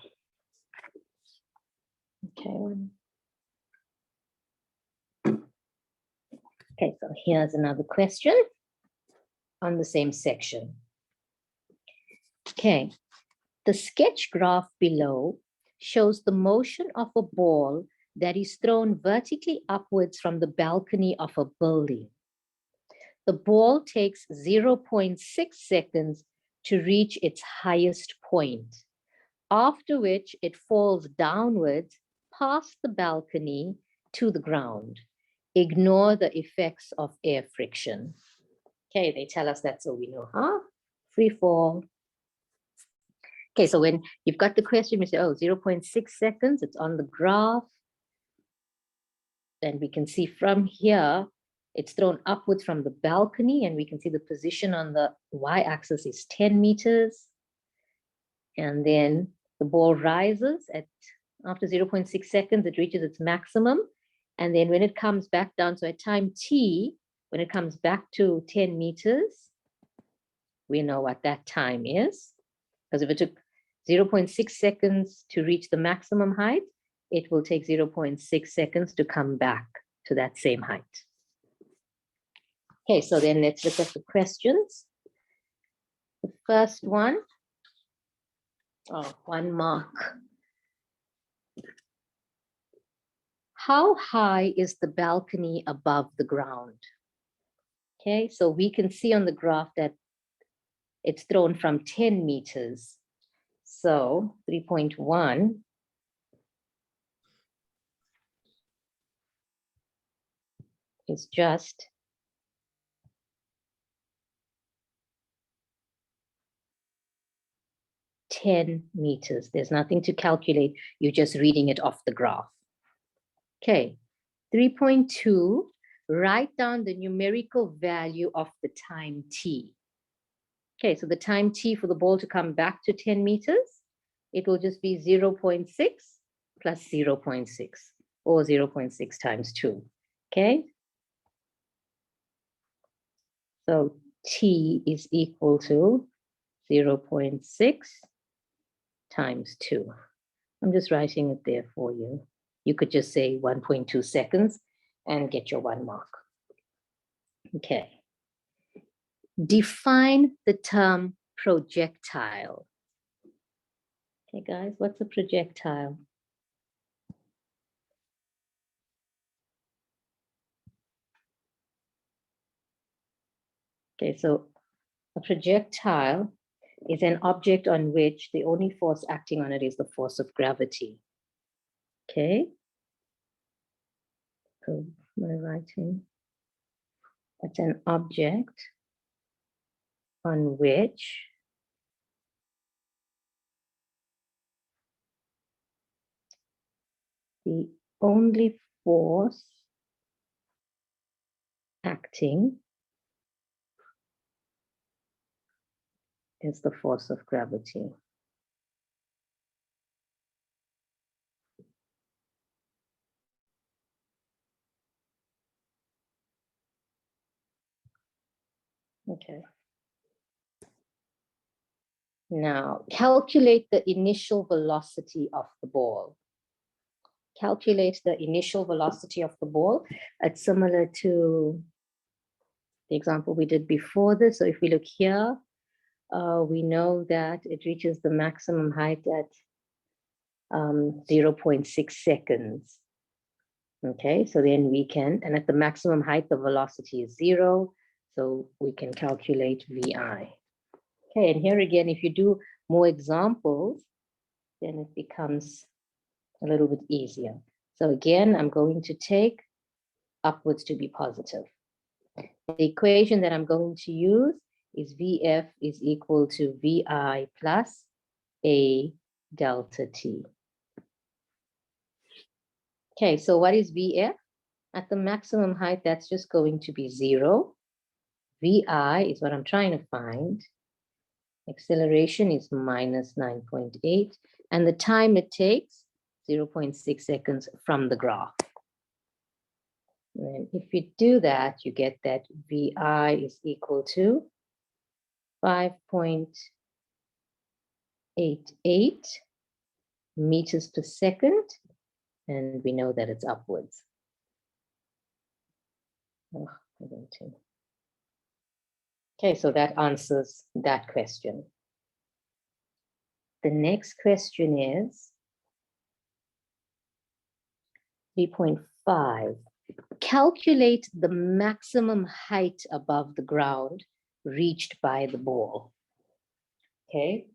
Okay. Okay, so here's another question on the same section. Okay, the sketch graph below shows the motion of a ball that is thrown vertically upwards from the balcony of a building. The ball takes 0.6 seconds to reach its highest point, after which it falls downwards past the balcony to the ground. Ignore the effects of air friction. Okay, they tell us that so we know, huh? Free fall. Okay, so when you've got the question, you say, oh, 0.6 seconds, it's on the graph. And we can see from here, it's thrown upwards from the balcony, and we can see the position on the y-axis is 10 meters. And then the ball rises at, after 0.6 seconds, it reaches its maximum. And then when it comes back down, so at time t, when it comes back to 10 meters, we know what that time is. Because if it took 0.6 seconds to reach the maximum height, it will take 0.6 seconds to come back to that same height. Okay, so then let's look at the questions. The first one, oh, 1 mark. How high is the balcony above the ground? Okay, so we can see on the graph that it's thrown from 10 meters. So 3.1 is just 10 meters. There's nothing to calculate. You're just reading it off the graph. Okay, 3.2, write down the numerical value of the time t. Okay, so the time t for the ball to come back to 10 meters, it will just be 0.6 plus 0.6, or 0.6 times 2. Okay, so t is equal to 0.6 times 2. I'm just writing it there for you. You could just say 1.2 seconds and get your 1 mark. Okay. Define the term projectile. Okay, guys, what's a projectile? Okay, so a projectile is an object on which the only force acting on it is the force of gravity. Okay. So my writing. It's an object on which the only force acting is the force of gravity. Okay. Now, calculate the initial velocity of the ball. Calculate the initial velocity of the ball. It's similar to the example we did before this. So if we look here, we know that it reaches the maximum height at 0.6 seconds. Okay, so then we can, and at the maximum height, the velocity is 0. So we can calculate VI. Okay, and here again, if you do more examples, then it becomes a little bit easier. So again, I'm going to take upwards to be positive. The equation that I'm going to use is VF is equal to VI plus A delta T. Okay, so what is VF? At the maximum height, that's just going to be 0. VI is what I'm trying to find. Acceleration is minus 9.8, and the time it takes, 0.6 seconds from the graph. And if you do that, you get that VI is equal to 5.88 meters per second, and we know that it's upwards. Okay, so that answers that question. The next question is 3.5. Calculate the maximum height above the ground reached by the ball. Okay,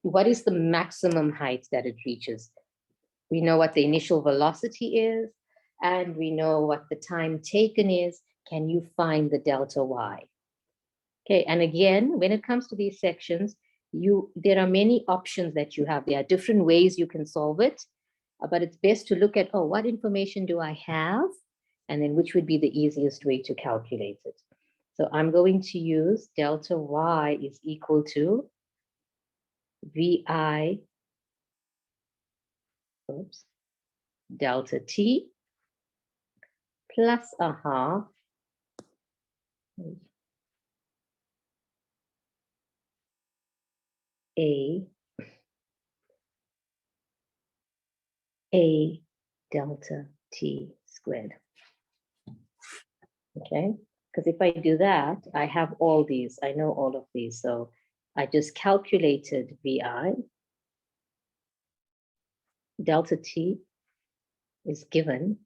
what is the maximum height that it reaches? We know what the initial velocity is, and we know what the time taken is. Can you find the delta Y? Okay, and again, when it comes to these sections, there are many options that you have. There are different ways you can solve it, but it's best to look at, oh, what information do I have? And then which would be the easiest way to calculate it. So I'm going to use delta Y is equal to VI, delta T plus a half A delta T squared. Okay, because if I do that, I have all these, I know all of these. So I just calculated VI. Delta T is given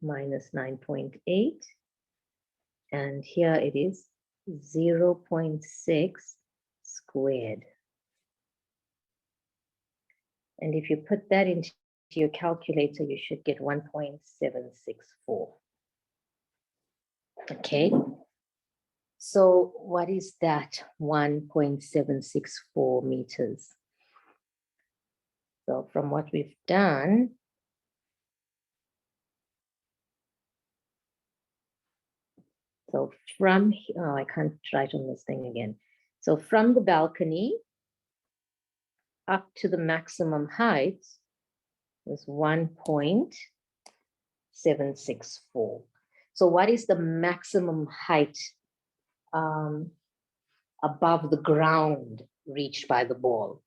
minus 9.8. And here it is 0.6 squared. And if you put that into your calculator, you should get 1.764. Okay. So what is that 1.764 meters? So from what we've done, so from, oh, I can't write on this thing again. So from the balcony up to the maximum height is 1.764. So what is the maximum height above the ground reached by the ball?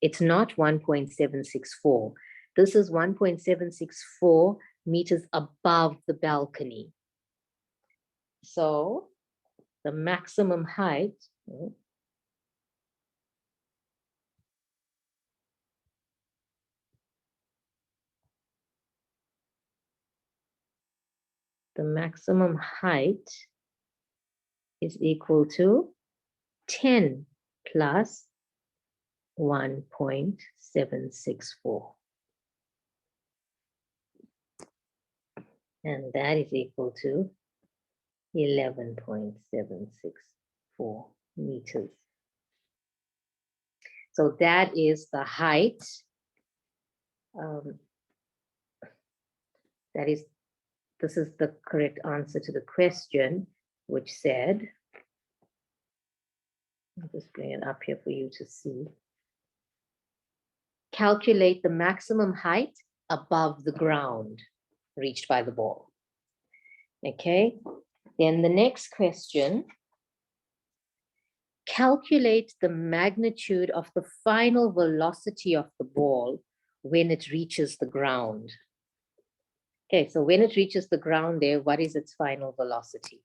It's not 1.764. This is 1.764 meters above the balcony. So the maximum height the maximum height is equal to 10 plus 1.764. And that is equal to 11.764 meters. So that is the height. This is the correct answer to the question, which said, I'll just bring it up here for you to see. Calculate the maximum height above the ground reached by the ball. Okay, then the next question, calculate the magnitude of the final velocity of the ball when it reaches the ground. Okay, so when it reaches the ground there, what is its final velocity?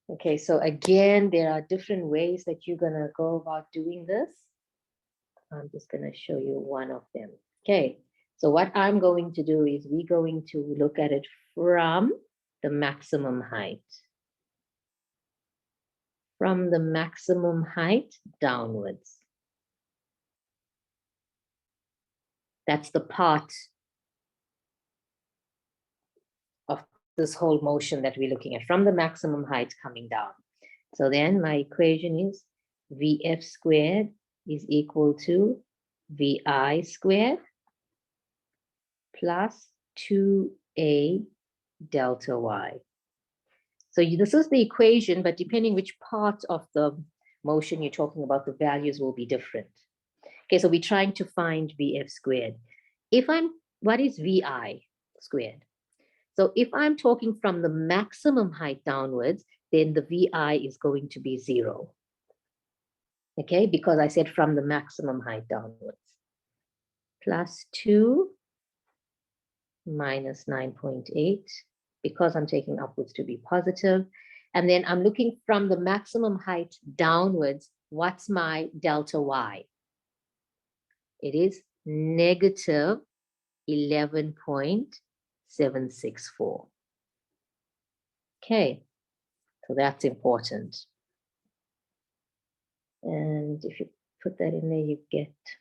Okay, so again, there are different ways that you're gonna go about doing this. I'm just gonna show you one of them. Okay, so what I'm going to do is we're going to look at it from the maximum height. From the maximum height downwards. That's the part of this whole motion that we're looking at, from the maximum height coming down. So then my equation is Vf squared is equal to Vi squared plus 2a delta y. So this is the equation, but depending which part of the motion you're talking about, the values will be different. Okay, so we're trying to find Vf squared. What is Vi squared? So if I'm talking from the maximum height downwards, then the Vi is going to be 0. Okay, because I said from the maximum height downwards. Plus 2 minus 9.8, because I'm taking upwards to be positive. And then I'm looking from the maximum height downwards, what's my delta y? It is negative 11.764. Okay, so that's important. And if you put that in there,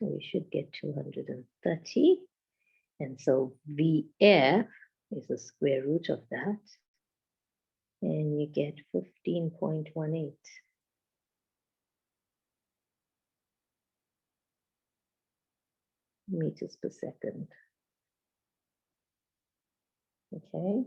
we should get 230. And so Vf is the square root of that. And you get 15.18. Meters per second. Okay.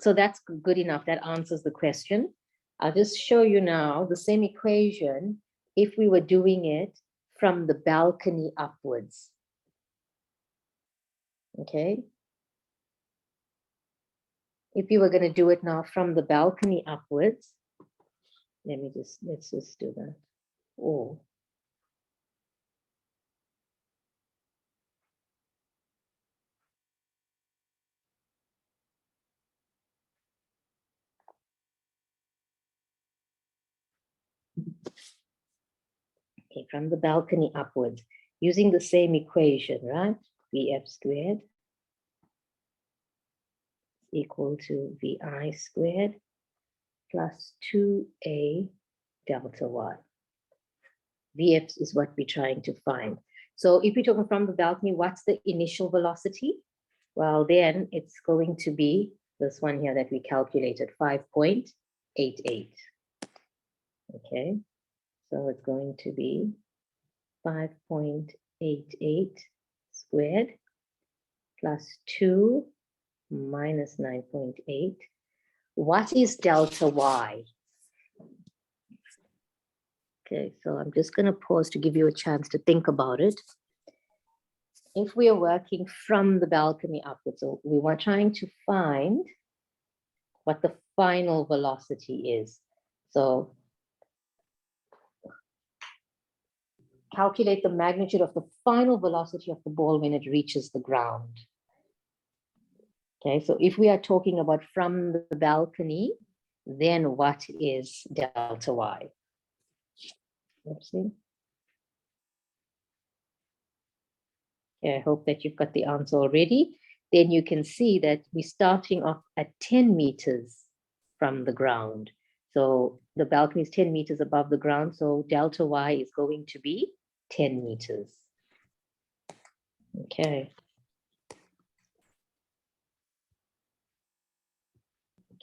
So that's good enough. That answers the question. I'll just show you now the same equation if we were doing it from the balcony upwards. Okay. If you were going to do it now from the balcony upwards, let's just do that. Oh. Okay, from the balcony upwards, using the same equation, right? Vf squared equal to Vi squared plus 2a delta y. Vf is what we're trying to find. So if we're talking from the balcony, what's the initial velocity? Well, then it's going to be this one here that we calculated, 5.88. Okay, so it's going to be 5.88 squared plus 2 minus 9.8. What is delta y? Okay, so I'm just going to pause to give you a chance to think about it. If we are working from the balcony upwards, so we were trying to find what the final velocity is. So calculate the magnitude of the final velocity of the ball when it reaches the ground. Okay, so if we are talking about from the balcony, then what is delta y? Oopsie. Okay, I hope that you've got the answer already. Then you can see that we're starting off at 10 meters from the ground. So the balcony is 10 meters above the ground. So delta Y is going to be 10 meters. Okay.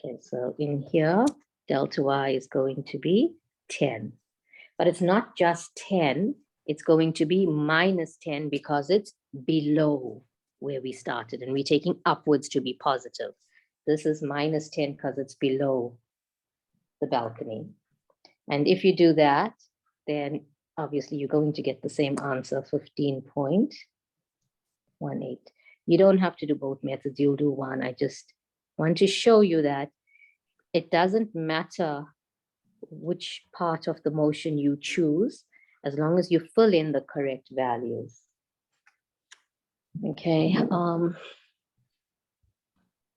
Okay, so in here, delta Y is going to be 10. But it's not just 10, it's going to be minus 10 because it's below where we started and we're taking upwards to be positive. This is minus 10 because it's below the balcony. And if you do that, then obviously you're going to get the same answer, 15.18. You don't have to do both methods, you'll do one. I just want to show you that it doesn't matter which part of the motion you choose, as long as you fill in the correct values. Okay,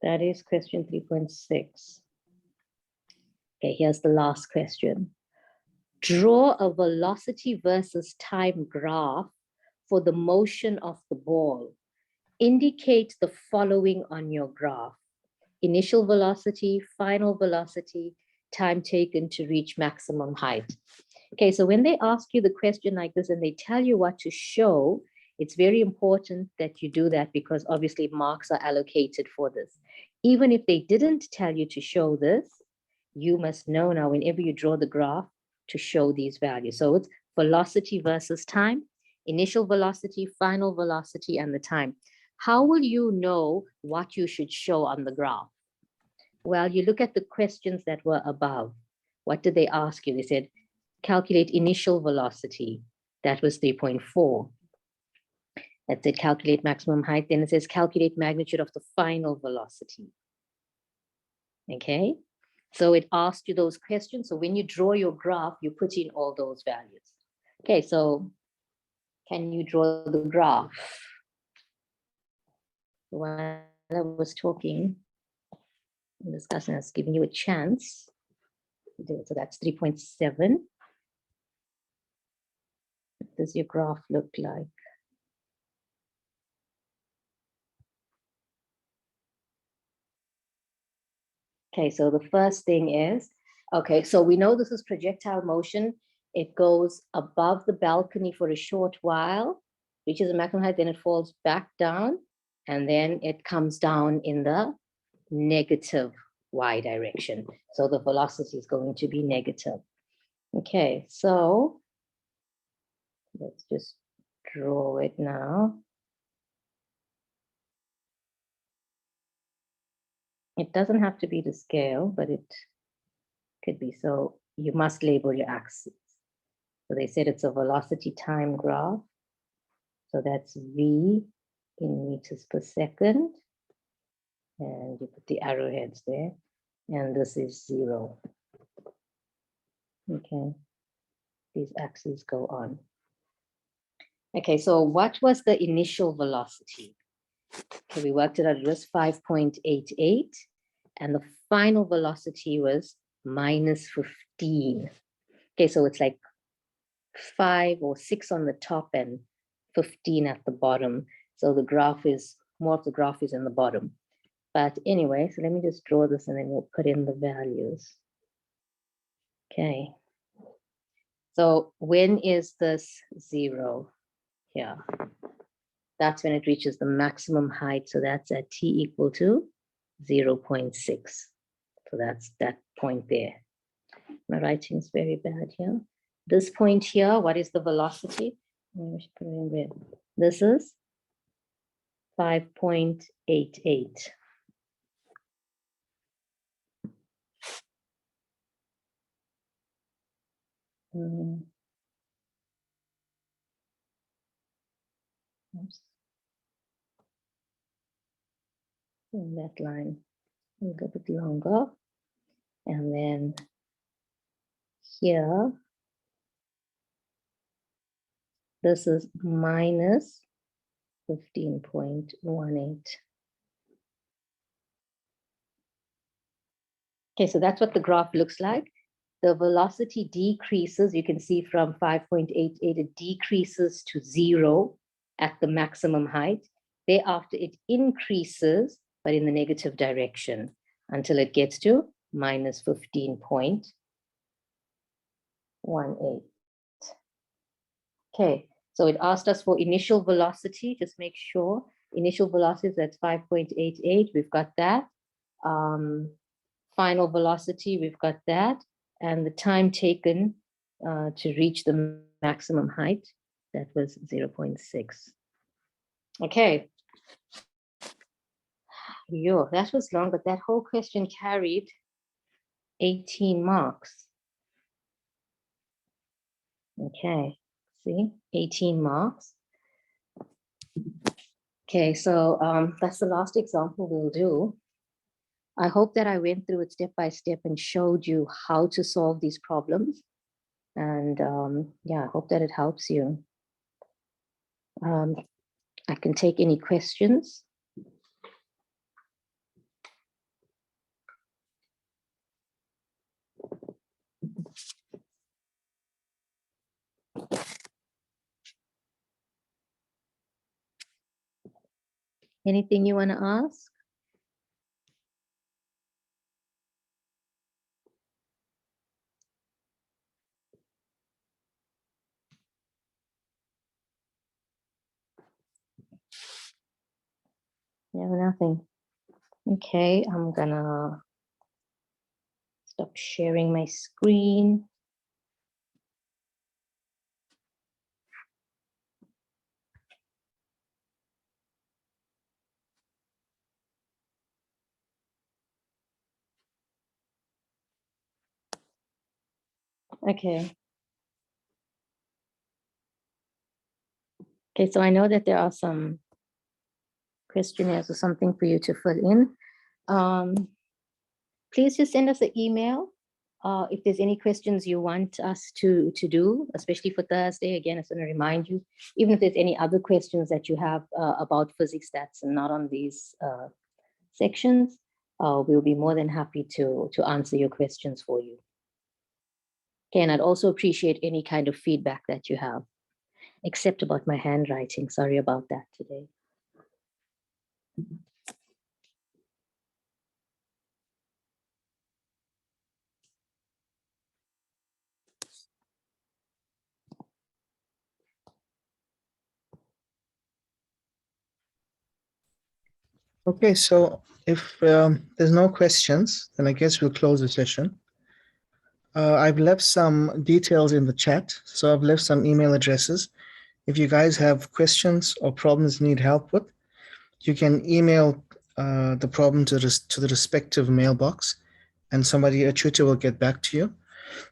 that is question 3.6. Okay, here's the last question. Draw a velocity versus time graph for the motion of the ball. Indicate the following on your graph: initial velocity, final velocity, time taken to reach maximum height. Okay, so when they ask you the question like this and they tell you what to show, it's very important that you do that because obviously marks are allocated for this. Even if they didn't tell you to show this, you must know now whenever you draw the graph to show these values. So it's velocity versus time, initial velocity, final velocity, and the time. How will you know what you should show on the graph? Well, you look at the questions that were above. What did they ask you? They said, calculate initial velocity. That was 3.4. That said, calculate maximum height. Then it says, calculate magnitude of the final velocity. Okay, so it asked you those questions. So when you draw your graph, you put in all those values. Okay, so can you draw the graph? While I was talking, discussing, I was giving you a chance to do it. So that's 3.7. What does your graph look like? Okay, so the first thing is, okay, so we know this is projectile motion. It goes above the balcony for a short while, reaches a maximum height, then it falls back down, and then it comes down in the negative y direction. So the velocity is going to be negative. Okay, so let's just draw it now. It doesn't have to be to scale, but it could be. So you must label your axes. So they said it's a velocity time graph. So that's V in meters per second. And you put the arrowheads there. And this is 0. Okay. These axes go on. Okay, so what was the initial velocity? Okay, we worked it out, it was 5.88. And the final velocity was minus 15. Okay, so it's like 5 or 6 on the top and 15 at the bottom. So the graph is, more of the graph is in the bottom. But anyway, so let me just draw this and then we'll put in the values. Okay. So when is this 0? Here. That's when it reaches the maximum height. So that's at t equal to 0.6. So that's that point there. My writing is very bad here. This point here, what is the velocity? Maybe I should put it in red. This is 5.88. Oops. In that line, a little bit longer. And then here, this is minus 15.18. Okay, so that's what the graph looks like. The velocity decreases. You can see from 5.88, it decreases to 0 at the maximum height. Thereafter, it increases, but in the negative direction until it gets to minus 15.18. Okay, so it asked us for initial velocity. Just make sure initial velocity, that's 5.88. We've got that. Final velocity, we've got that. And the time taken to reach the maximum height, that was 0.6. Okay. Yo, that was long, but that whole question carried 18 marks. Okay, see, 18 marks. Okay, so that's the last example we'll do. I hope that I went through it step by step and showed you how to solve these problems. And yeah, I hope that it helps you. I can take any questions. Anything you want to ask? No, nothing. Okay, I'm gonna stop sharing my screen. Okay. Okay, so I know that there are some questionnaires or something for you to fill in. Please just send us an email if there's any questions you want us to do, especially for Thursday. Again, it's going to remind you, even if there's any other questions that you have about physics that's not on these sections, we'll be more than happy to answer your questions for you. Okay, and I'd also appreciate any kind of feedback that you have, except about my handwriting. Sorry about that today. Okay, so if there's no questions, then I guess we'll close the session. I've left some details in the chat, so I've left some email addresses. If you guys have questions or problems you need help with, you can email the problem to the respective mailbox, and a tutor will get back to you.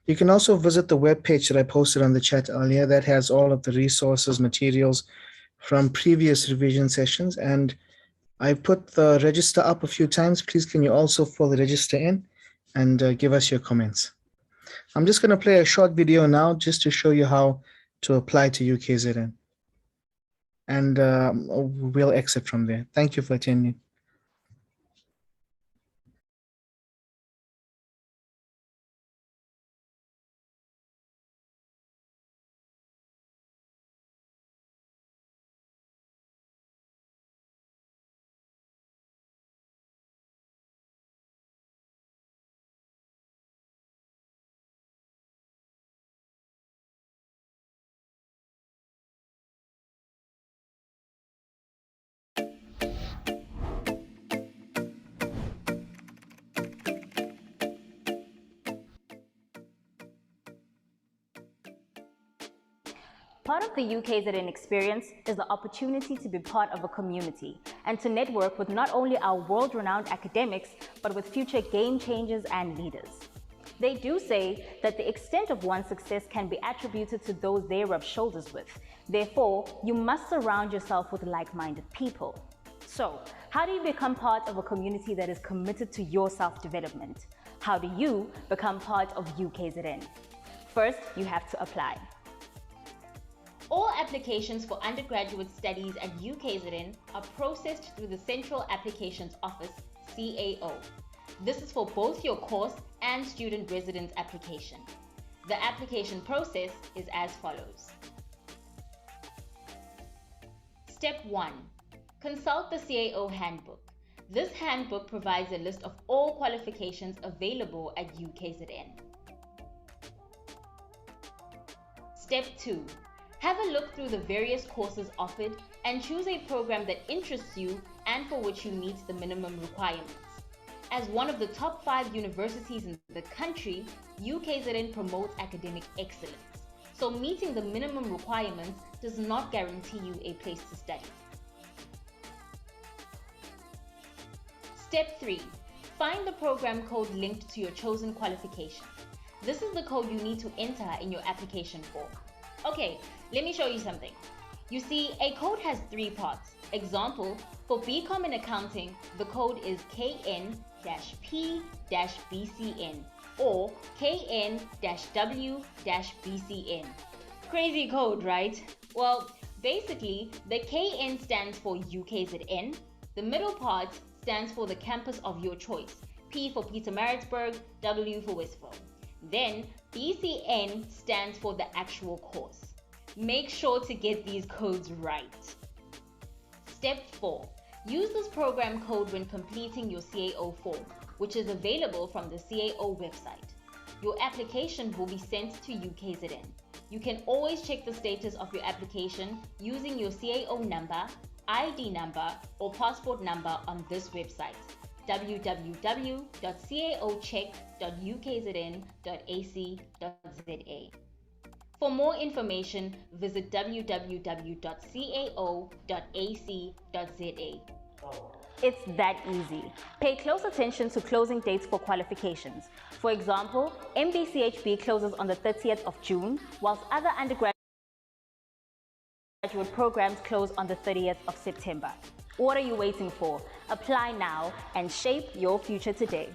You can also visit the webpage that I posted on the chat earlier that has all of the resources, materials from previous revision sessions, and I put the register up a few times. Please can you also fill the register in and give us your comments. I'm just going to play a short video now just to show you how to apply to UKZN. And we'll exit from there. Thank you for attending. Part of the UKZN experience is the opportunity to be part of a community and to network with not only our world-renowned academics, but with future game changers and leaders. They do say that the extent of one's success can be attributed to those they rub shoulders with. Therefore, you must surround yourself with like-minded people. So, how do you become part of a community that is committed to your self-development? How do you become part of UKZN? First, you have to apply. All applications for undergraduate studies at UKZN are processed through the Central Applications Office, CAO. This is for both your course and student residence application. The application process is as follows. Step 1. Consult the CAO handbook. This handbook provides a list of all qualifications available at UKZN. Step 2. Have a look through the various courses offered and choose a program that interests you and for which you meet the minimum requirements. As one of the top 5 universities in the country, UKZN promotes academic excellence. So meeting the minimum requirements does not guarantee you a place to study. Step 3. Find the program code linked to your chosen qualification. This is the code you need to enter in your application form. Okay, let me show you something. You see, a code has 3 parts. Example, for BCom in accounting, the code is KN-P-BCN or KN-W-BCN. Crazy code, right? Well, basically, the KN stands for UKZN, the middle part stands for the campus of your choice, P for Pietermaritzburg, W for Westville. Then BCN stands for the actual course. Make sure to get these codes right. Step 4. Use this program code when completing your CAO form, which is available from the CAO website. Your application will be sent to UKZN. You can always check the status of your application using your CAO number, ID number, or passport number on this website, www.caocheck.ukzn.ac.za. For more information, visit www.cao.ac.za. It's that easy. Pay close attention to closing dates for qualifications. For example, MBCHB closes on the 30th of June, whilst other undergraduate programs close on the 30th of September. What are you waiting for? Apply now and shape your future today.